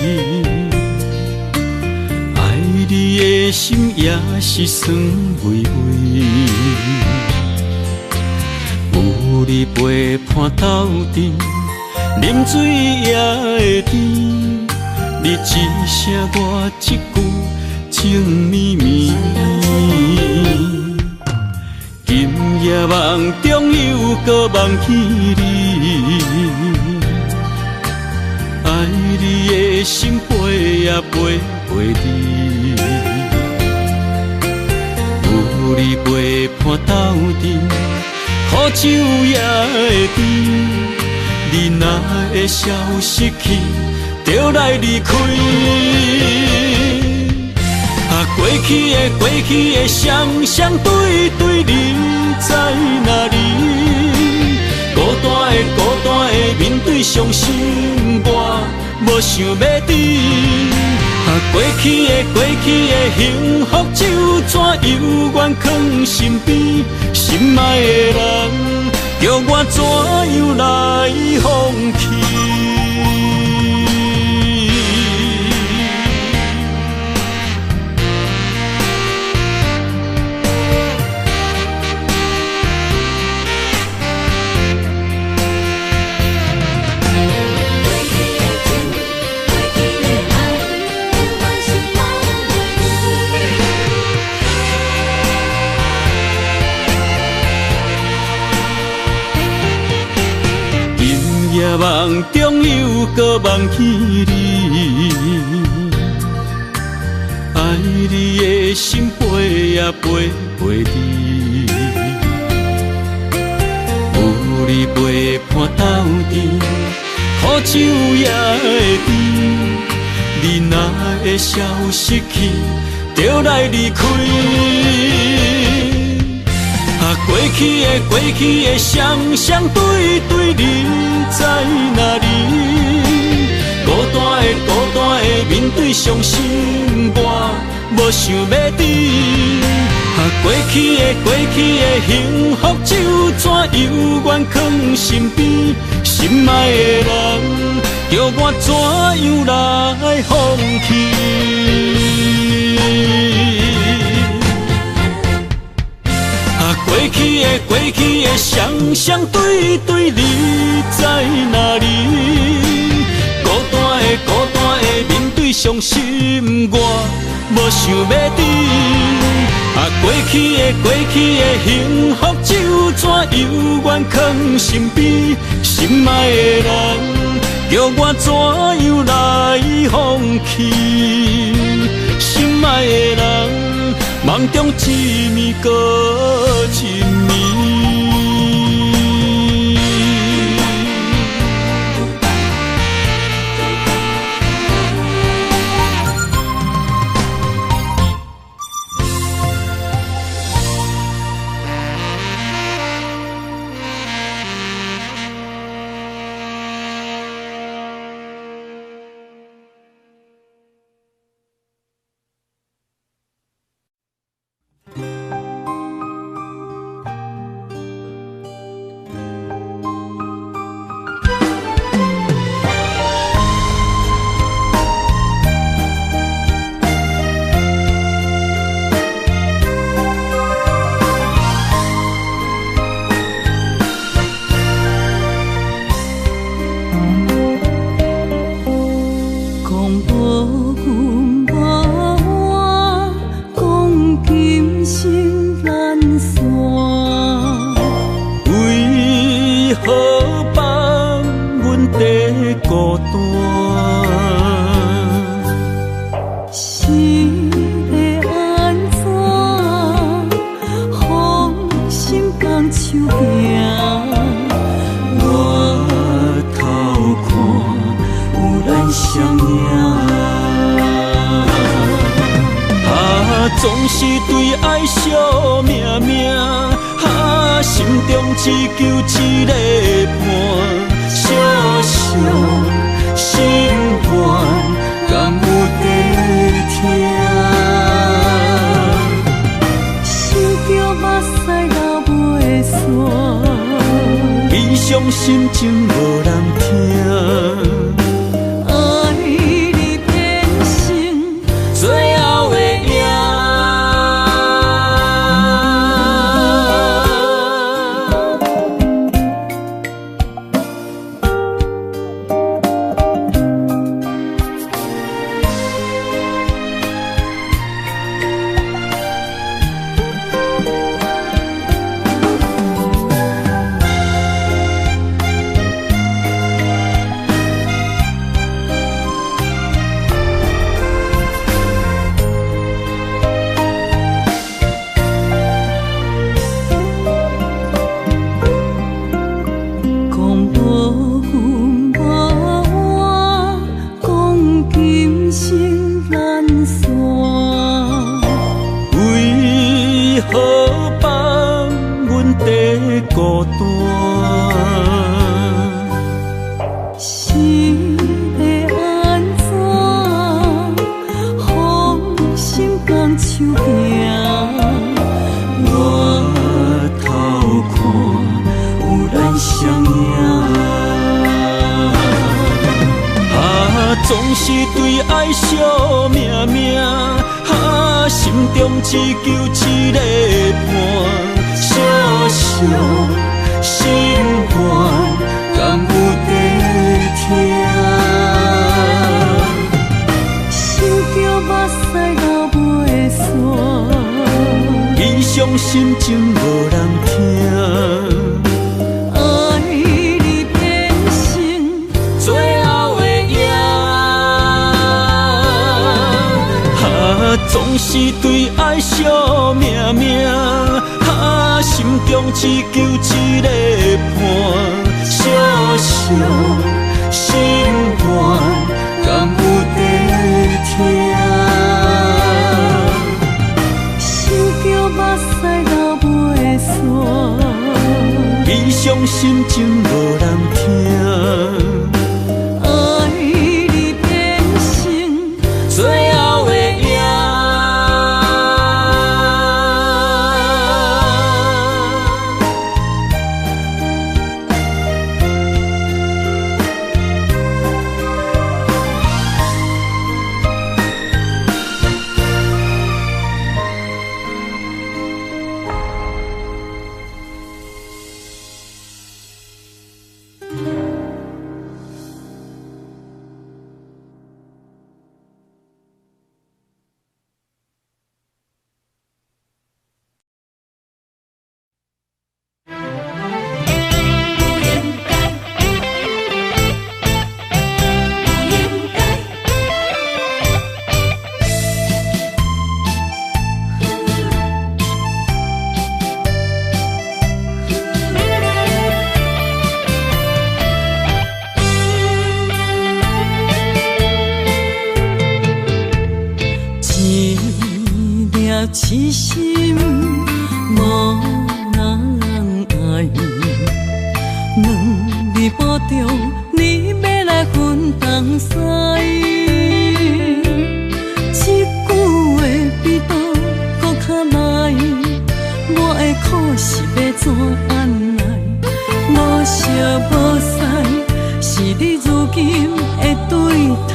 爱你的心也是酸微微。有你陪伴斗阵，啉水也会甜。你一声我一句，情绵绵。今夜梦中又搁梦起你，爱你的心飞也飞袂离。有你陪伴斗阵，苦酒也会甜。你若会消失去，就来离开。过去的双双对对，你在哪里？孤单的面对伤心，我无想要知。过去的幸福就怎犹原藏身边？心爱的人，叫我怎样来放弃？梦中又搁梦起你，爱你的心飞也飞袂离。有你陪伴斗阵，苦酒也会甜。你若会消失去，就来离开。过去的双双对对，你在哪里？孤单的面对伤心，我无想要知。过去的幸福就怎犹原藏身边？心爱的人，叫我怎样来放弃？过去的双双对对，你在哪里？孤单的面对伤心，我无想要知。过去的幸福就怎犹原藏身边？心爱的人，叫我怎样来放弃？心爱的人，梦中一暝搁一暝。总是对爱惜命命，心中只求一个伴，小小心愿，敢有地听？想着目屎流袂煞，悲伤心情无人听。
会安怎？风心江手行，我头看有咱相影。总是对爱惜命命，心中只求一个伴，小小心愿，敢有在听？想着目屎流袂煞，伊伤心情无人听。总是对爱惜命命，心中只求一个伴，小小心愿，敢有在听？想着目屎流袂煞，伊伤心情无人听。痴心无人爱，两字保重，你要来分东西。这句话比倒搁较来，我的苦是要怎安来？无惜无使，是你如今的对待。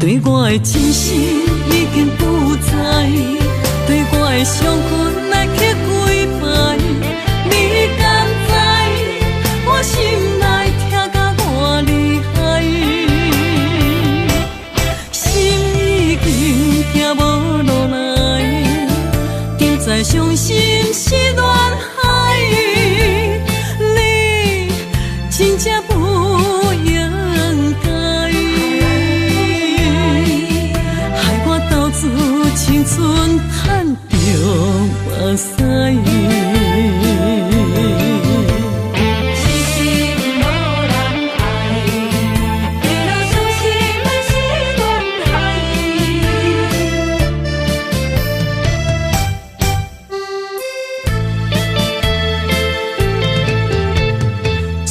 对我的真心已经不知，对我的伤痕来去几摆，你敢知我心内痛甲偌厉害？心已经行无落来，定在伤心是恋海，你真正不应该。青春赚着目屎，痴心无人爱，为了伤心的是恋海。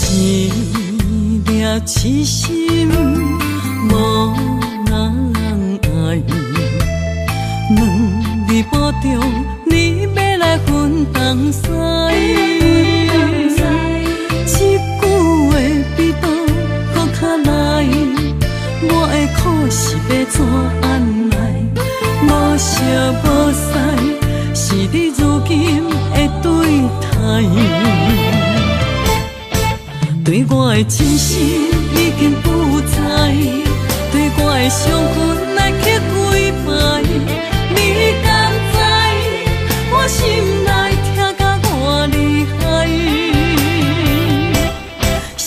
一粒痴心无人爱。两字保重，你要来分东西。这句话比倒搁较来，我的苦是要怎安来？无惜无使，是你如今的对待。对我的真心已经不知，对我的伤痕来去几摆。你敢知我心内痛甲偌厉害？心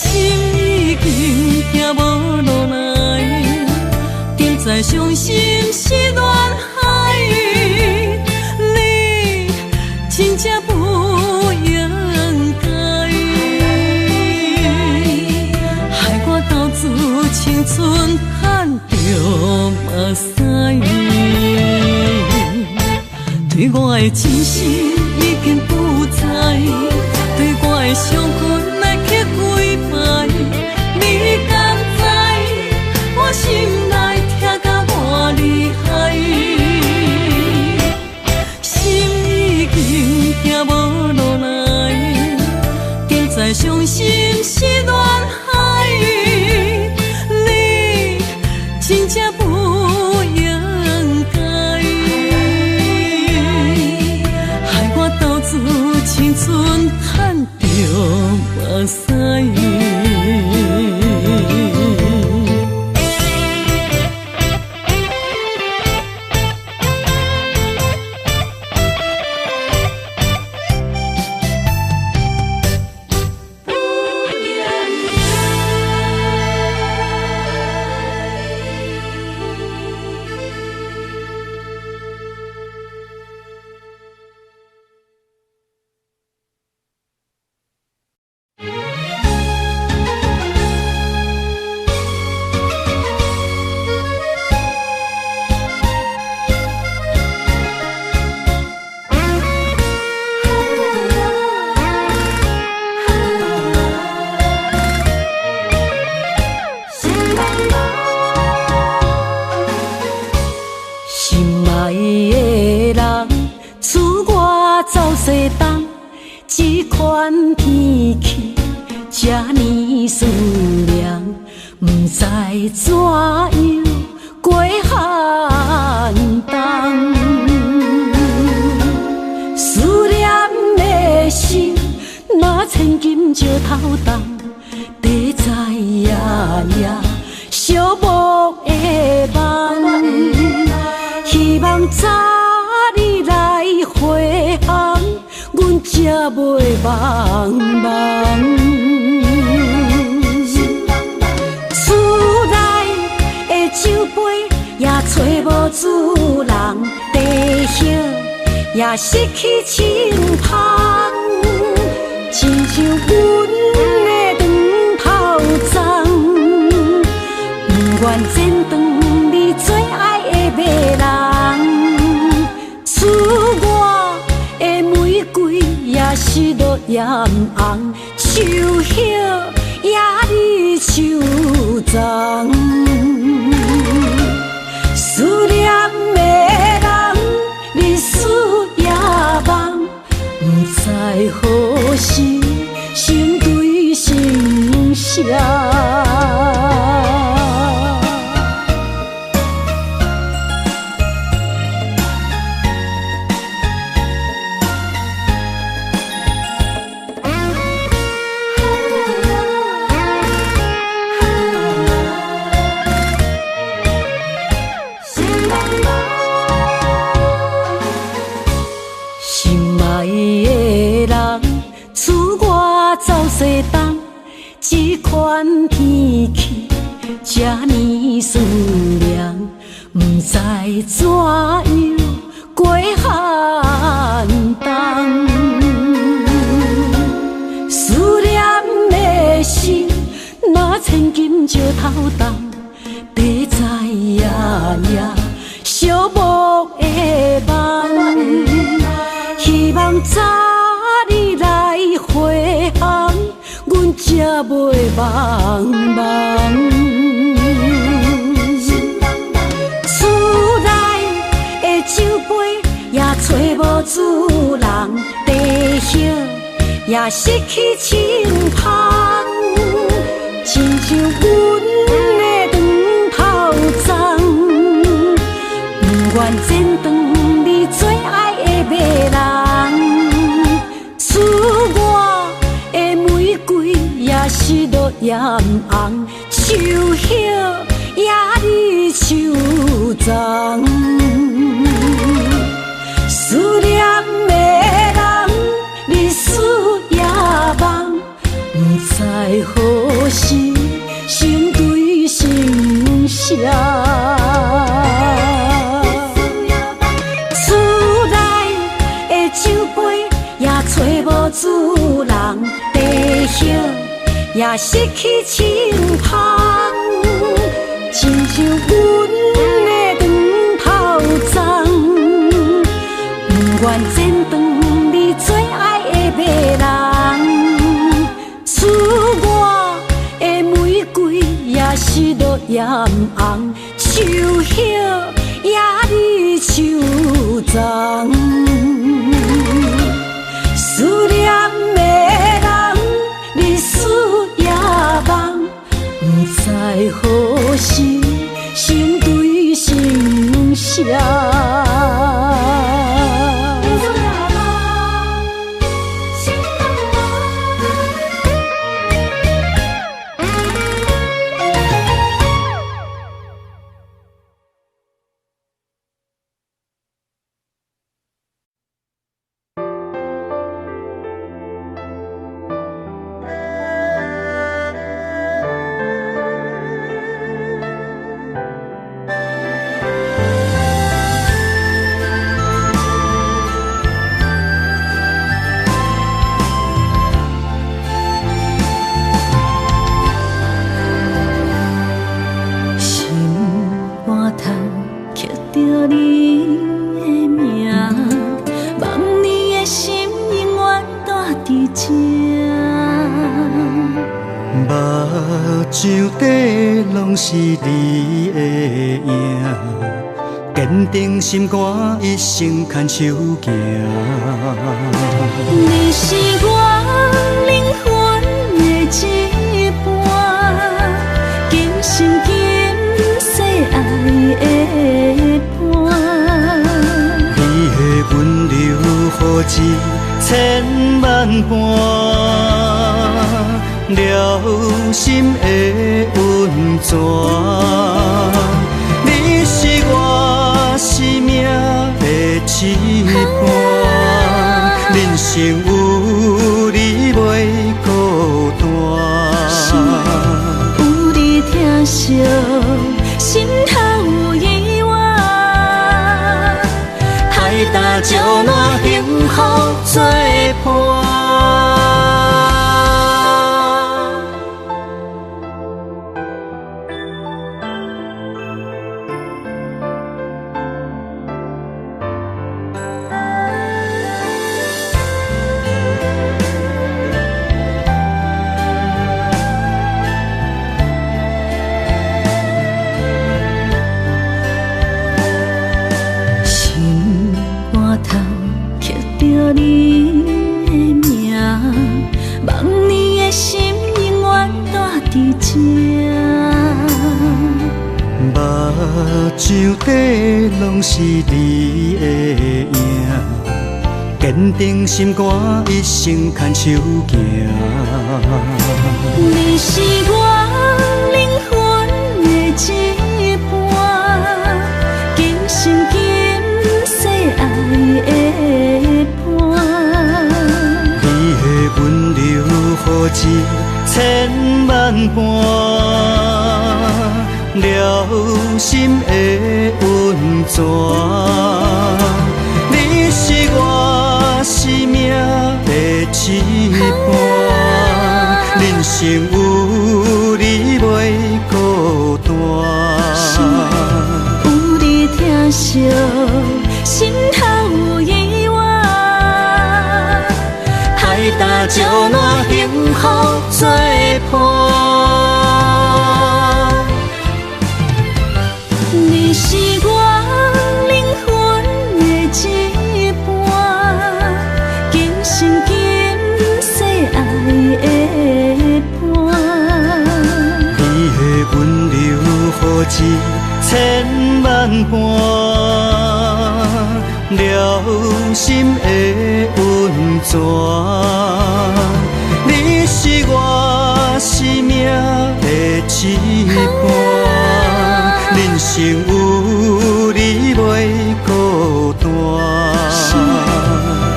已经行无落来，定在伤心是恋海，你真正不应该，害我斗志青春赚着目屎。对我的真心已经不知，对我的伤痕来去几
目睭底拢是你的影，坚定心肝，一生牵手行。
你是我灵魂的一半，今生今世爱的伴。
你的温柔好似千万般，了心的温泉。你是我生命的一半，人生有你袂孤单。
有你疼惜，心头有意外，海大石烂，幸福作伴。
目睭底拢是你的影，坚定心肝，一生牵手行。
你是我灵魂的一半，今生今世爱的伴。
你的温柔好似千万般，了心的温泉。你是我生命的一半，人生有你袂孤单。
有你疼惜，心头有意外，海大石烂，幸福作伴。你是我灵魂的一半，今生今世爱的伴。
你的温柔好似千万般，了心的温泉。你是我生命的一半，人生有你袂孤单。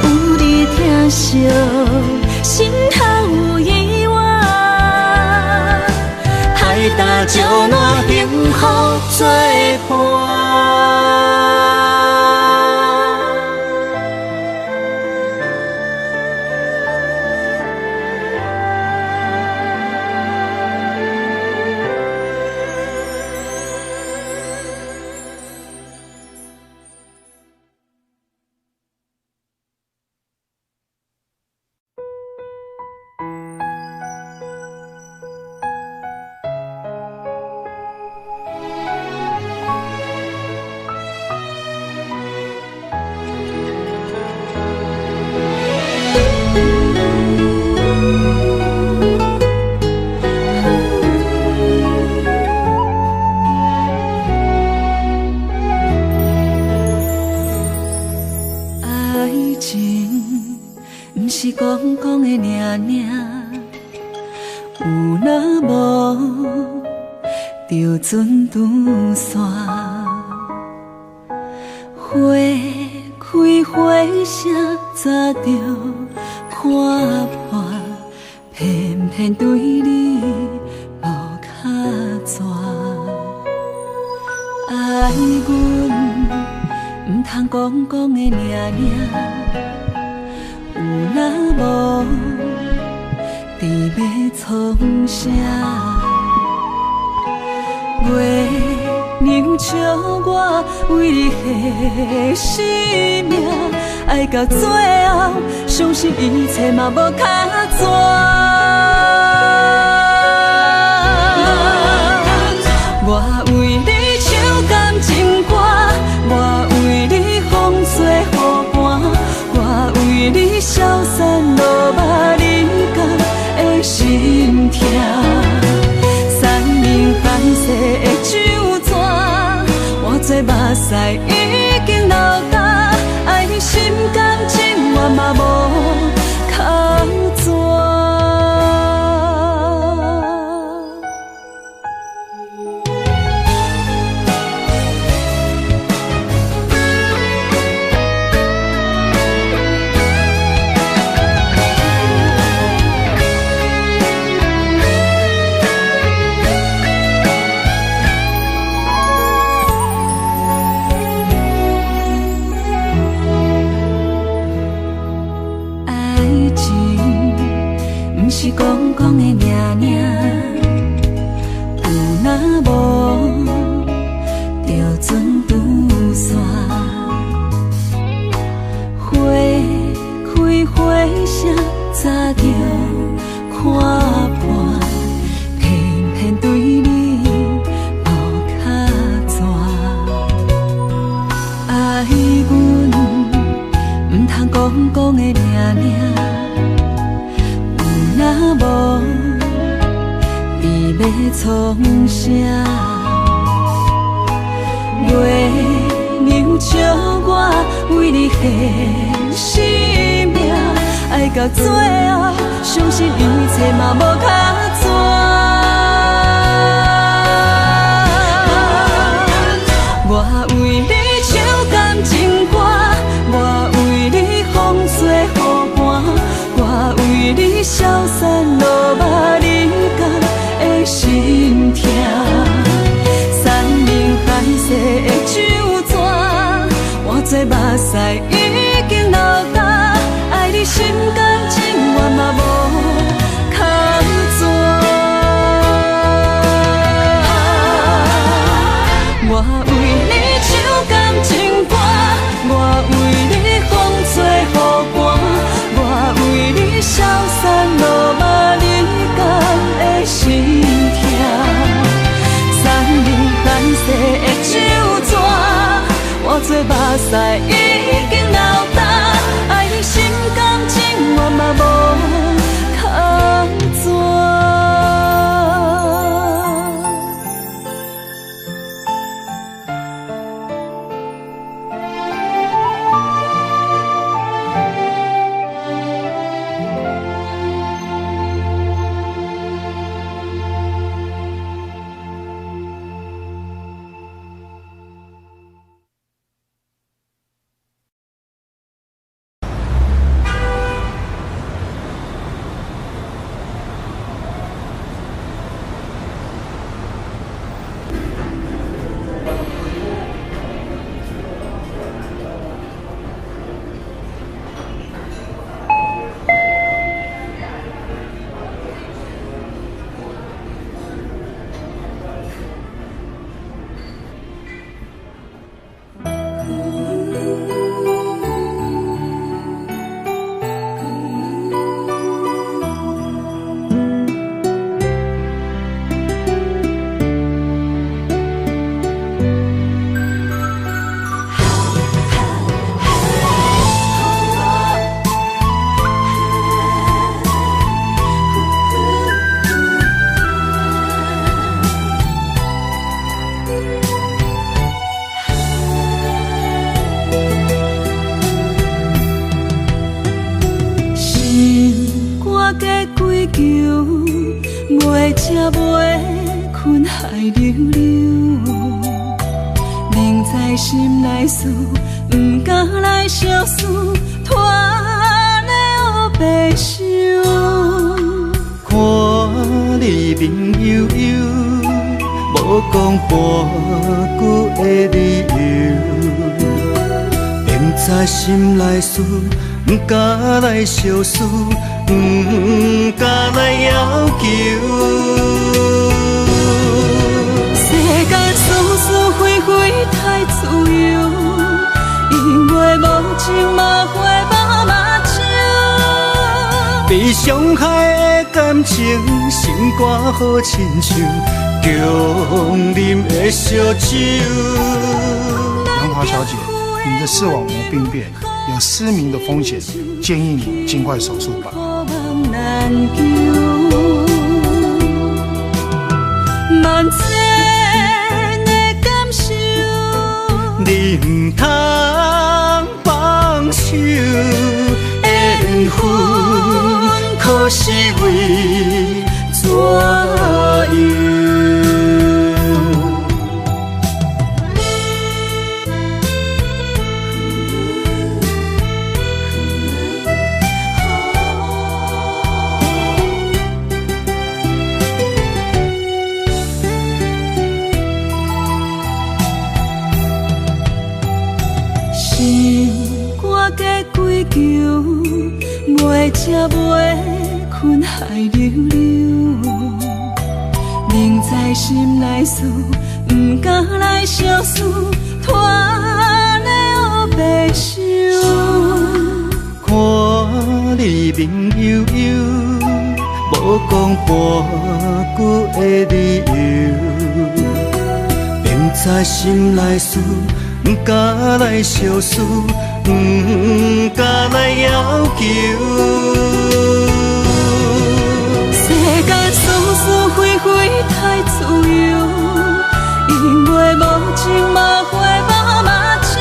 有你疼惜，心头有意外，海大石烂，幸福作伴。就船渡线，花开花谢早就看破，偏偏对你无卡纸。爱阮唔通讲讲的尔尔，有若无伫要创啥？袂能笑我为你牺生命，爱到最后，相信一切嘛无卡纸。目屎已经流干，爱你心甘情愿嘛无靠纸。是讲讲的命命，有若无就准拄煞。花开花谢，早就看破，偏偏对你无卡纸。爱阮唔通讲讲的命命。若无，你要创啥？月娘笑我为你献生命，爱到最后，相信一切嘛无卡纸。我为你唱感情歌，我为你风吹雨寒，我为你消散落寞离间的心痛。山明海誓的酒泉，换做目屎已经流干，爱你心甘情愿嘛无靠纸。我为你唱感情歌，我为你风吹雨寒，我为你消散落寞离间的心痛。山明海誓的酒泉，换做目屎已经流干，爱你心甘情愿嘛无靠纸。袂食袂困海溜溜，明知心内事，不敢来相思，拖的黑白想。
看你面悠悠，无讲半句的理由，明知心内事，不敢来相思。不敢来要求，
世间事事非非太自由，因为无情嘛会无目睭。
被伤害的感情，心肝好亲像强啉的烧酒。
杨华小姐，你的视网膜病变，有失明的风险，建议你尽快手术吧。
难求，万千的感受，
可是为怎样？袂食袂困海流流，明知心内事，不敢来相思，拖了白首。看你面悠悠，无讲半句的理由，明知心内事，不敢来相思。不敢来要求，世间事事非非太自由，因为无情嘛会无目睭，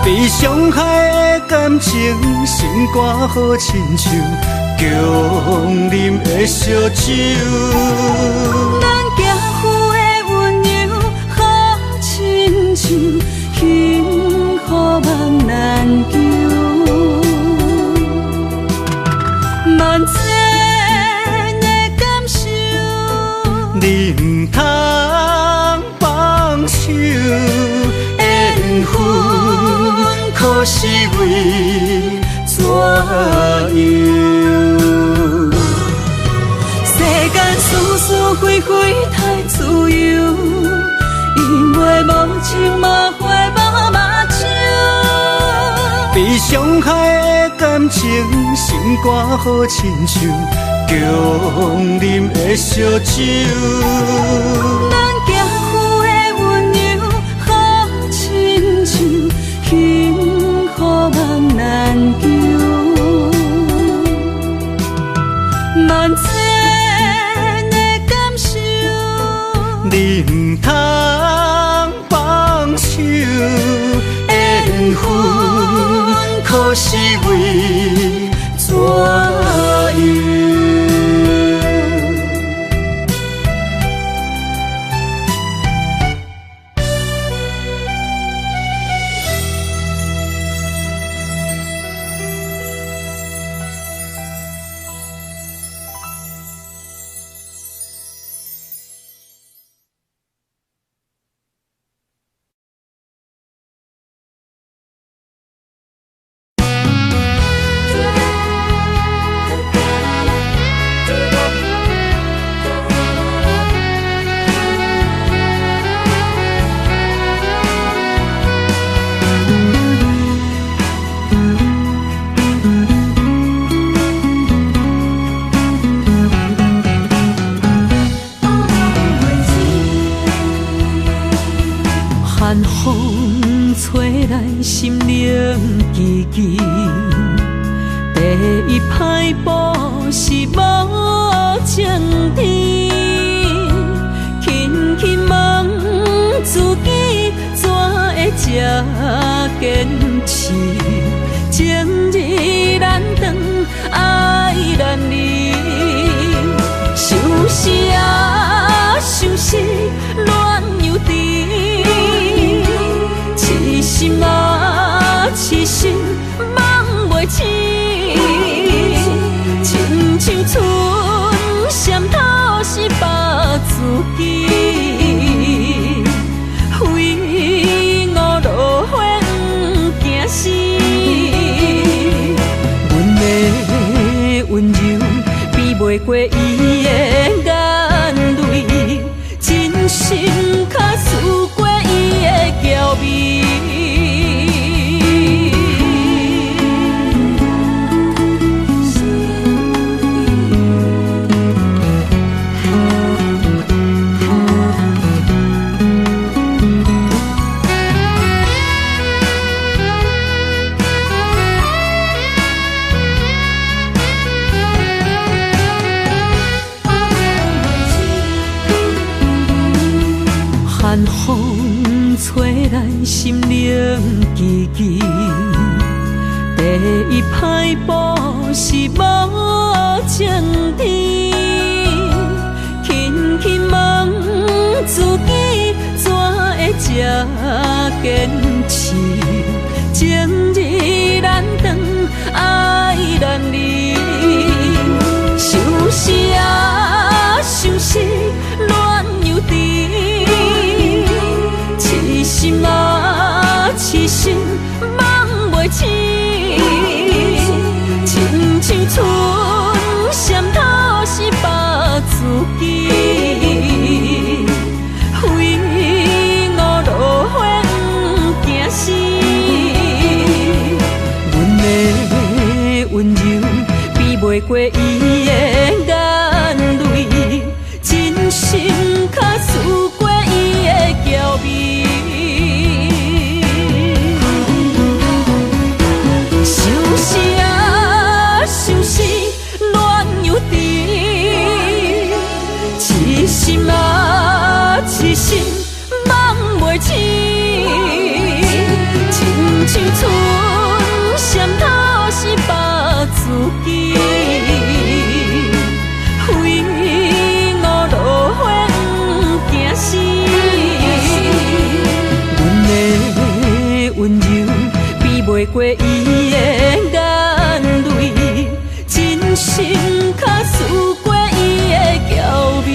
被伤害的感情，心肝好亲像强啉的烧酒。咱行夫的温柔好亲像幸福梦难求，万千的感受，你不通放手。缘分可是为怎样？世间事事非非太自由，因为无情嘛会无目睭。被伤害的感情，心肝好亲像强啉的烧酒。咱行夫的温柔好亲像幸福梦难求，万千的感受，你不通放手。缘分可是为怎样？寒风吹来，心灵寂寂。第一摆步是无情天，轻轻问自己，怎会这坚持？情义难断，爱难离，想死啊，想死，恋又甜。痴心啊，痴心梦袂醒，亲像春闪透是白自己，非我落花不惊死。阮的温柔比袂过伊的眼泪，真心较输过伊的娇媚。寒风吹来，心灵寂寂。第一摆步是无
情天，轻轻问自己，怎会这坚持？情义难断，爱难离。相思啊，相思，恋又甜。痴心啊，痴心，梦袂醒。亲像春闪透是百自己，非我落花不惊死。阮的温柔比袂过伊的眼泪，真心较输过伊的娇媚。相思啊，相思，恋又甜。痴心啊，痴心，梦袂醒。亲像春闪透是百自己，非我落花不惊死。阮的温柔比袂过伊的眼泪，真心较输过伊的娇媚。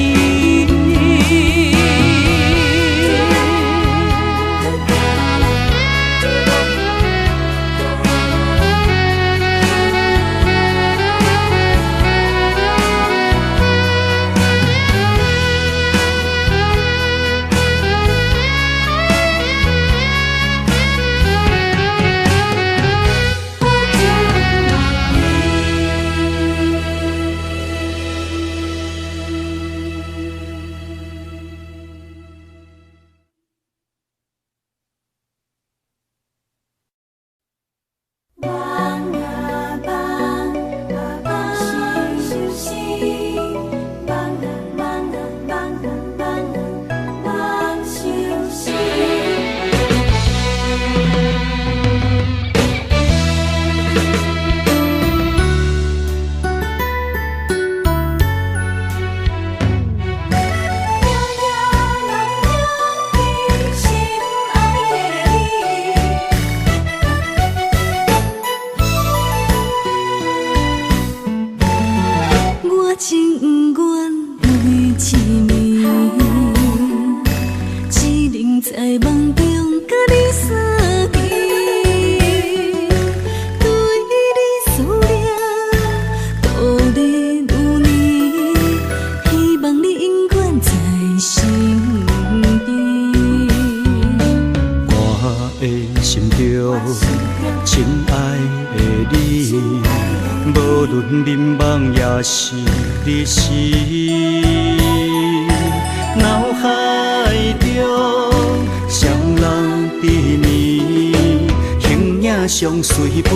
相随不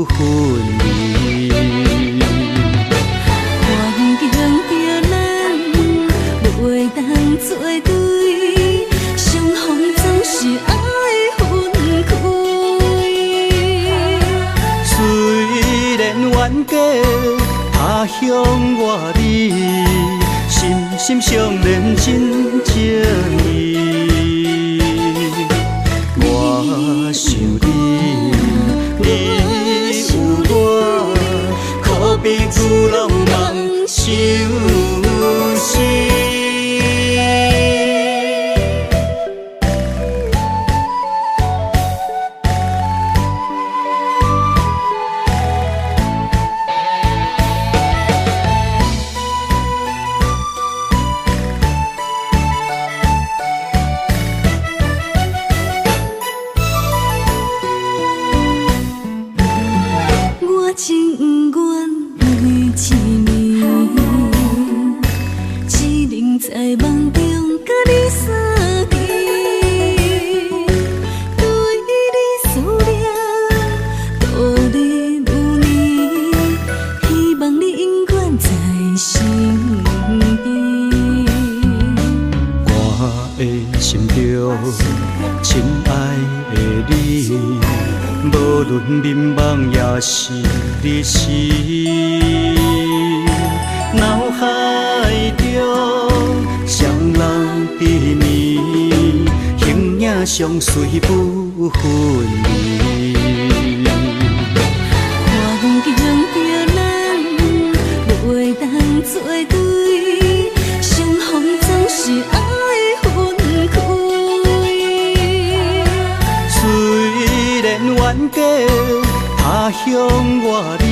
分离，
环境叫咱袂当做对，相逢总是爱分开。
虽然冤家他乡外里，心心相连真情意。我想你有我，可比旧浪漫相思。
情愿为痴迷，只能在梦中甲你相见。对你思念度日如年，希望你永远在身边。
我的心中亲爱的你，无论眠梦也是日时，脑海中双人缠绵，形影相随不分离。
环境着咱袂当做对，相逢总是爱分开。
虽然冤家他乡外里，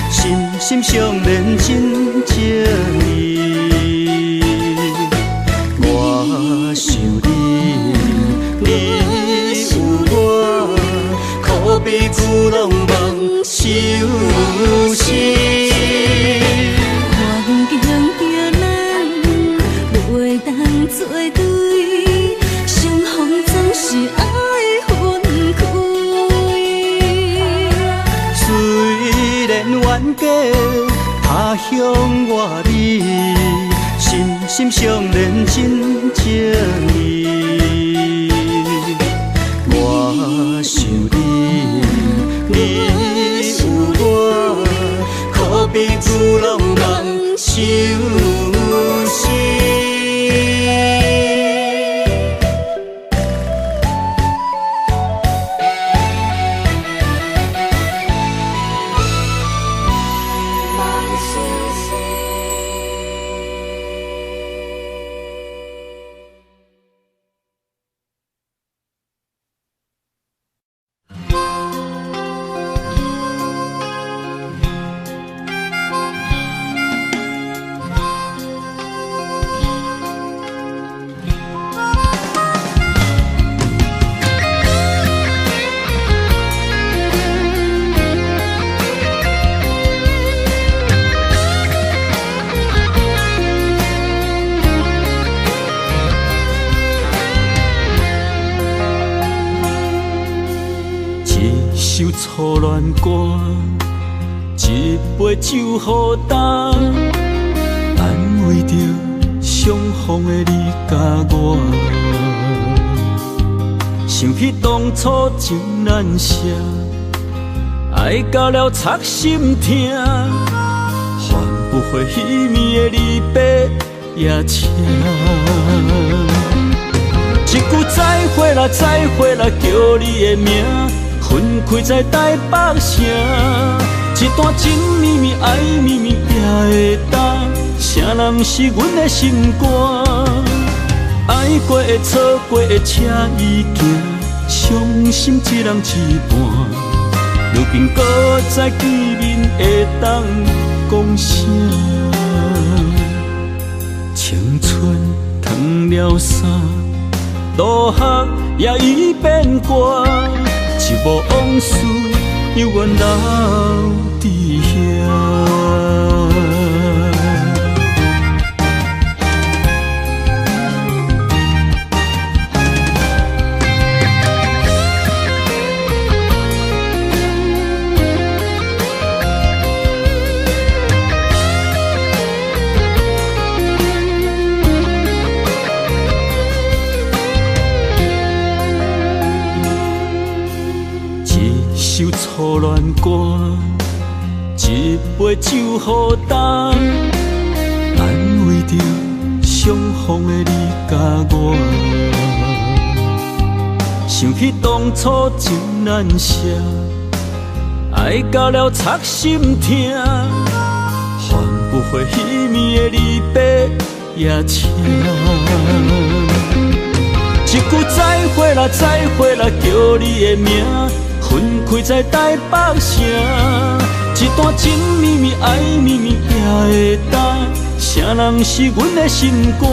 心心相连真情义。我想你，你有我，可比旧浪漫相思。
环境着咱袂当做对，相逢总是爱分开。
虽然冤家他乡外里，心心相连真情义。我想你，你有我，可比旧浪漫相思。初恋歌，一杯酒予干，安慰着相逢的你甲我。想起当初情难舍，爱到了插心痛，换不回彼暝的离别夜车。一句再会啦，再会啦，叫你的名。分开在台北城，一段情绵绵爱绵绵也会当，谁人是阮的心肝？爱过的错过的车已行，伤心一人一半。如今搁再见面会当讲啥？青春褪了衫，落雨也已变寒。一幕往事，犹原留伫遐。首初恋歌，一杯酒予干，安慰着相逢的你甲我。想起当初情难舍，爱到了插心痛，换不回彼暝的离别夜车。一句再会啦，再会啦，叫你的名。分开在台北城，一段情绵绵爱绵绵也会当，谁人是阮的心肝？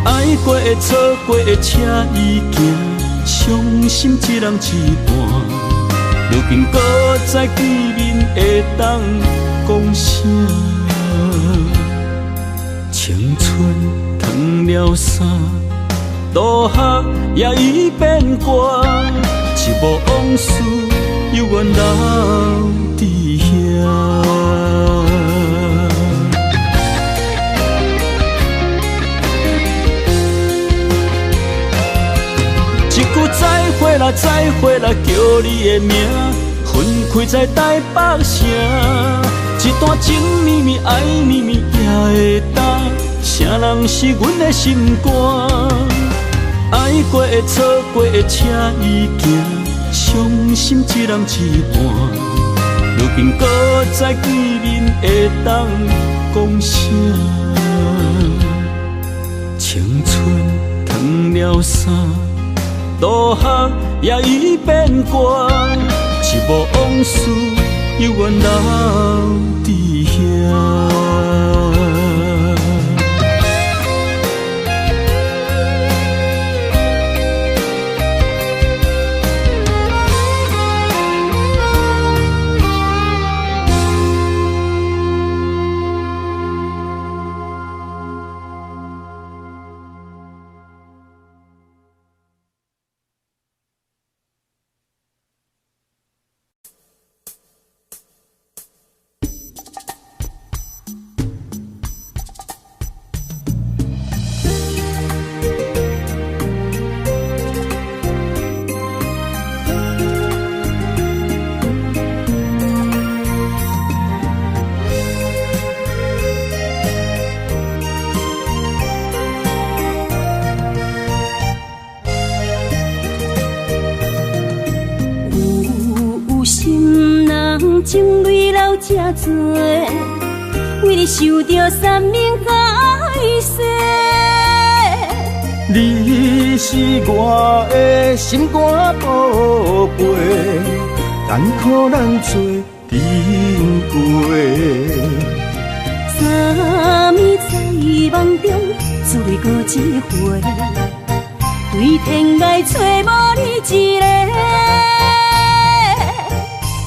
爱过的错过的车已行，伤心一人一半。如今搁再见面会当讲啥？青春褪了衫，落雨也已变寒。一幕往事，犹原留伫遐。一句再会啦，再会啦，叫你的名。分
开在台北城，一段情绵绵爱绵绵也会担，啥人是阮的心肝？爱过的错过的车已行，伤心一人一半。如今搁再见面会当讲啥？青春褪了衫，渡学也已变卦，一幕往事犹原留伫遐。
情泪流这多，为你受着三命海誓。
你是我的心肝宝贝，艰苦咱做阵过。
三暝在梦中，只为过一回，对天涯找无你一个。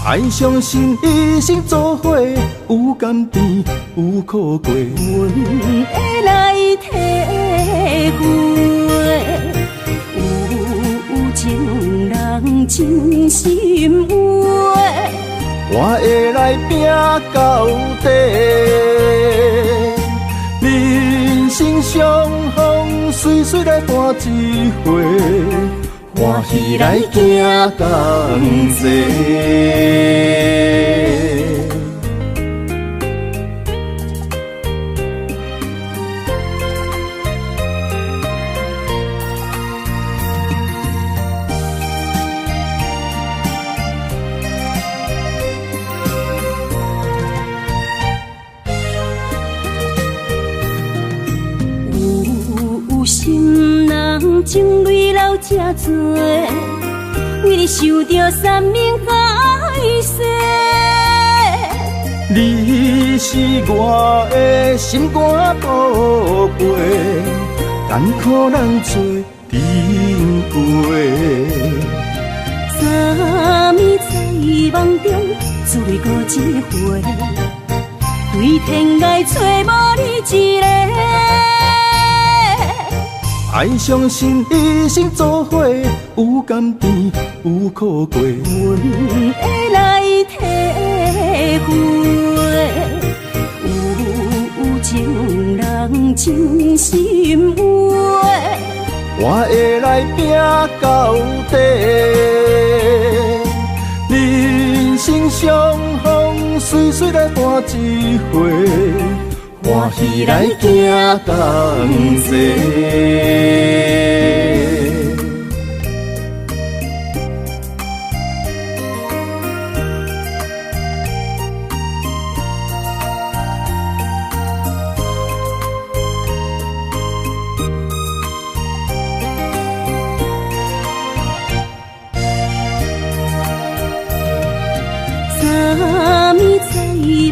爱相信一生做伙，有甘甜有苦过，
阮会来体会。有情人真心话，
我会来拼到底。人生相逢，随随来伴一回。欢喜来行同齐。
有心人情泪流这多，为你受着三命海誓。
你是我的心肝宝贝，艰苦咱做阵过。
三暝在梦中，只为过一回，对天涯找无你一个。
爱相信一生做伙，有甘甜有苦过。
阮会来体会。有情人真心话，
我会来拼到底。人生相逢，随随来伴一回。欢喜来行同齐。
三暝在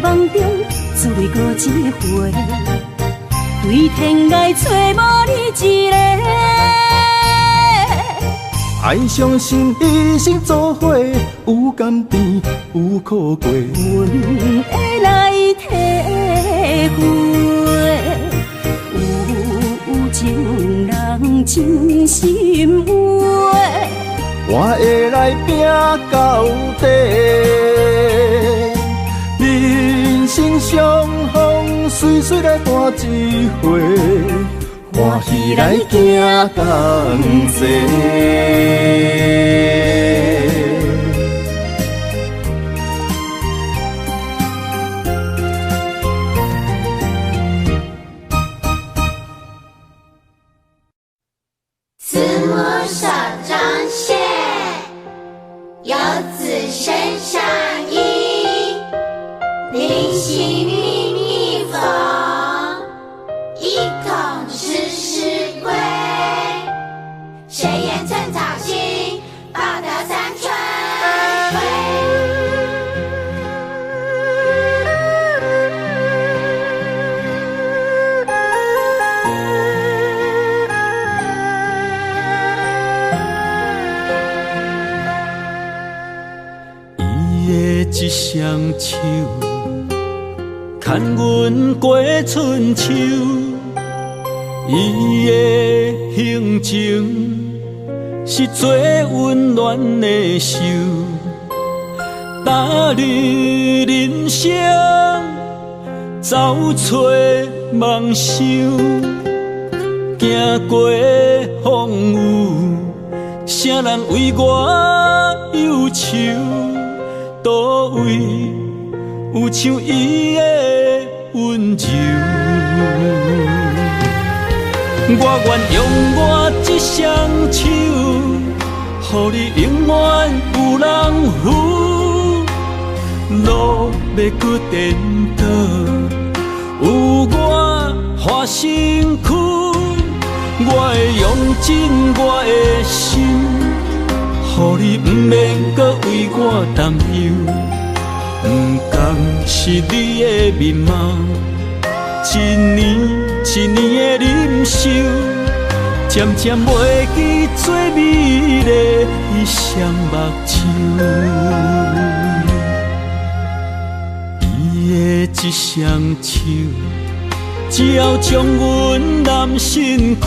梦中，只为过一回，对天涯找无你一个。
爱相信一生做伙，有甘甜有苦过。
阮会来体会。有情人真心话，
我会来拼到底。人生相逢，随随来伴一回。欢喜来行同齐。
慈母手中线，游子身上衣。临行密密缝，一同时时归。谁言寸草心，报得三春晖。
伊的一双手，牵阮过春秋。伊的行程，是最温暖的手，踏入人生，走出梦想，行过风雨，啥人为我忧愁？倒位有像伊的温柔？我愿用我一双手，予你永远有人扶。路要搁颠倒，有我花身躯。我会用尽我的心，予你不免搁为我担忧。不甘是你的面貌，一年一年的忍受，渐渐袂记最美丽的双目睭。伊的一双手，只要将阮揽身躯，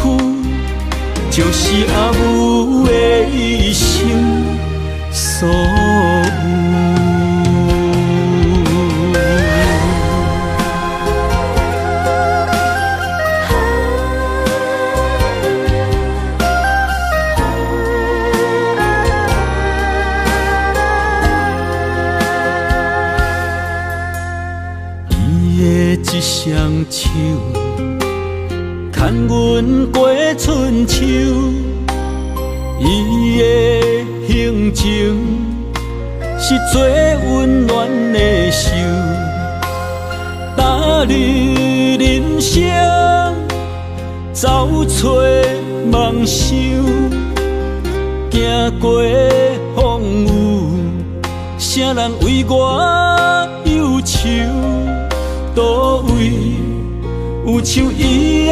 就是阿母的一生所有。一双手，牵阮过春秋。伊的行程，是最温暖的手，踏入人生，走出梦想，行过风雨，啥人为我忧愁？倒位有像伊的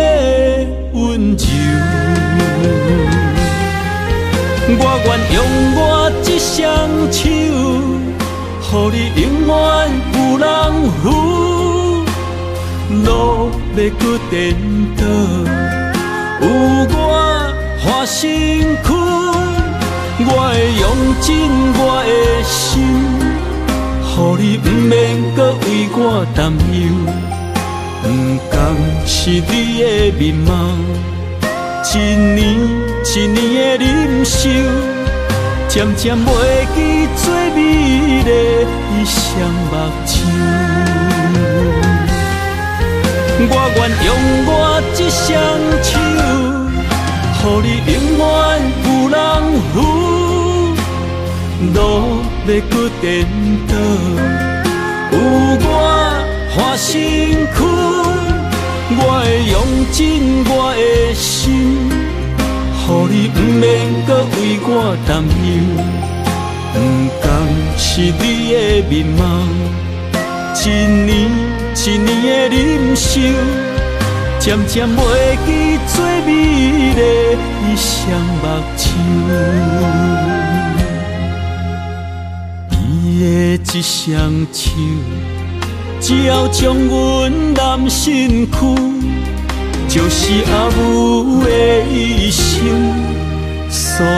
温柔？我愿用我一双手，予你永远有人扶。路要搁颠倒，有我花身躯。我会用尽我的心，予你不免搁为我担忧。不甘是你的面貌，一年一年的忍受，渐渐袂记最美丽的双目睭。我愿用我一双手，予你永远有人扶。路要搁颠倒，有我花身躯。我会用尽我的心，予你不免搁为我担忧。不甘是你的面貌，一年一年的忍受，渐渐袂记最美丽的双目睭。伊的一双手，只要将阮揽身躯，就是阿母的一生所有。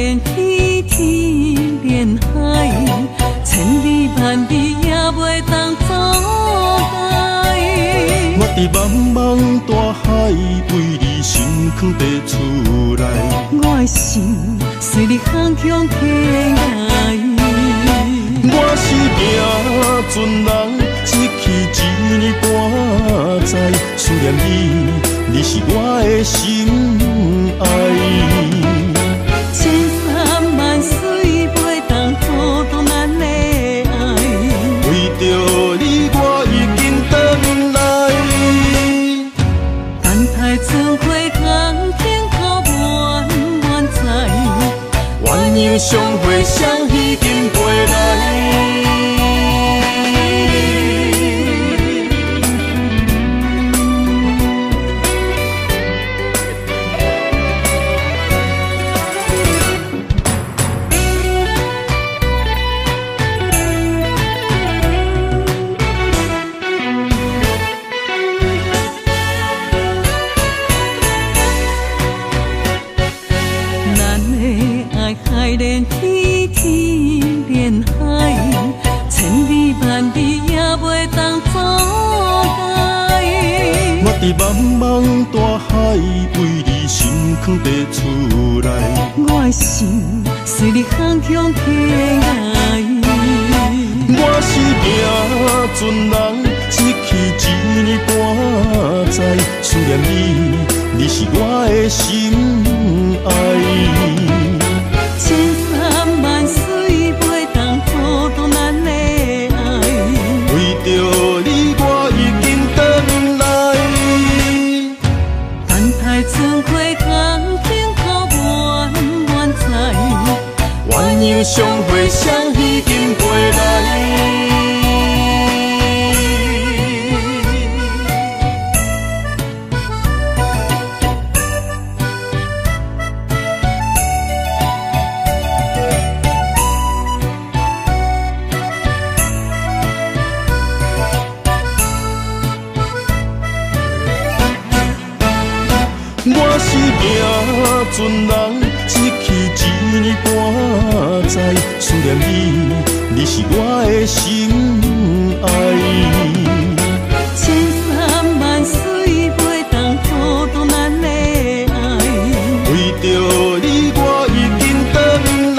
连天，天连海，千里万里也袂当阻碍。
我伫茫茫大海，为你心藏地出来。
我的心随你航向天涯。
我是行船人，一去一年半载，思念你，你是我的心爱。
千山万水袂当阻挡咱的爱，
为着你，我已经回来。
等待春花香天靠满满载，
鸳鸯相会相依紧陪来。
海连天，天连海，千里万里也袂当阻碍。
我伫茫茫大海，为你心藏地出来。
我的心随你航向天涯。
我是行船人，一去一年半载，思念你，你是我的心爱。
千山万水袂当阻挡咱的爱，
为着你，我已经回来。
等待春花香天靠满满载，
鸳鸯相会相依紧陪来。我是行船人，一去一年半载，思念你，你是我的心爱。
千山万水袂当阻挡咱的爱，
为着你，我已经回来。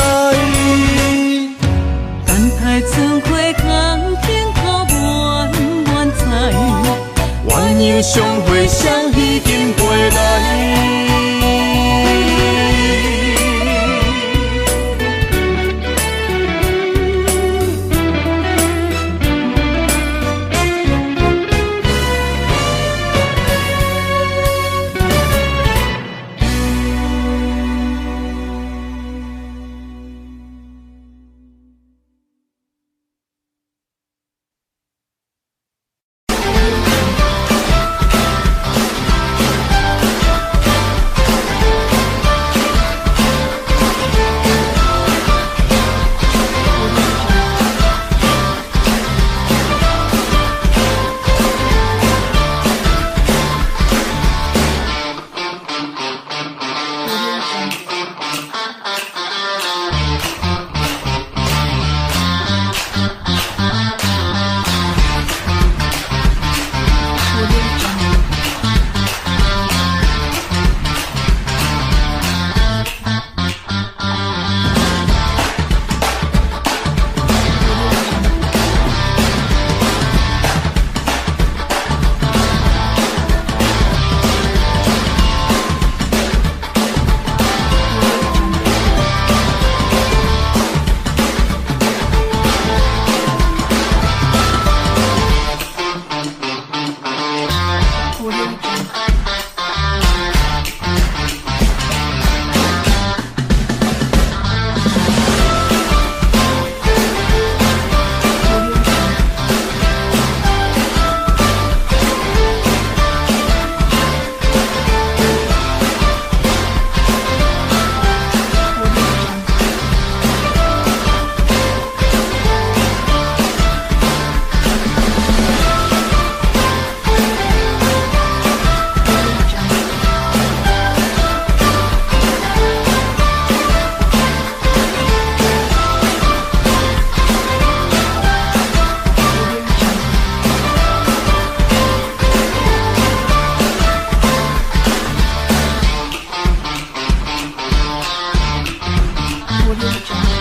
等待春花香天靠满满载，
鸳鸯相会相依紧陪来。
的家。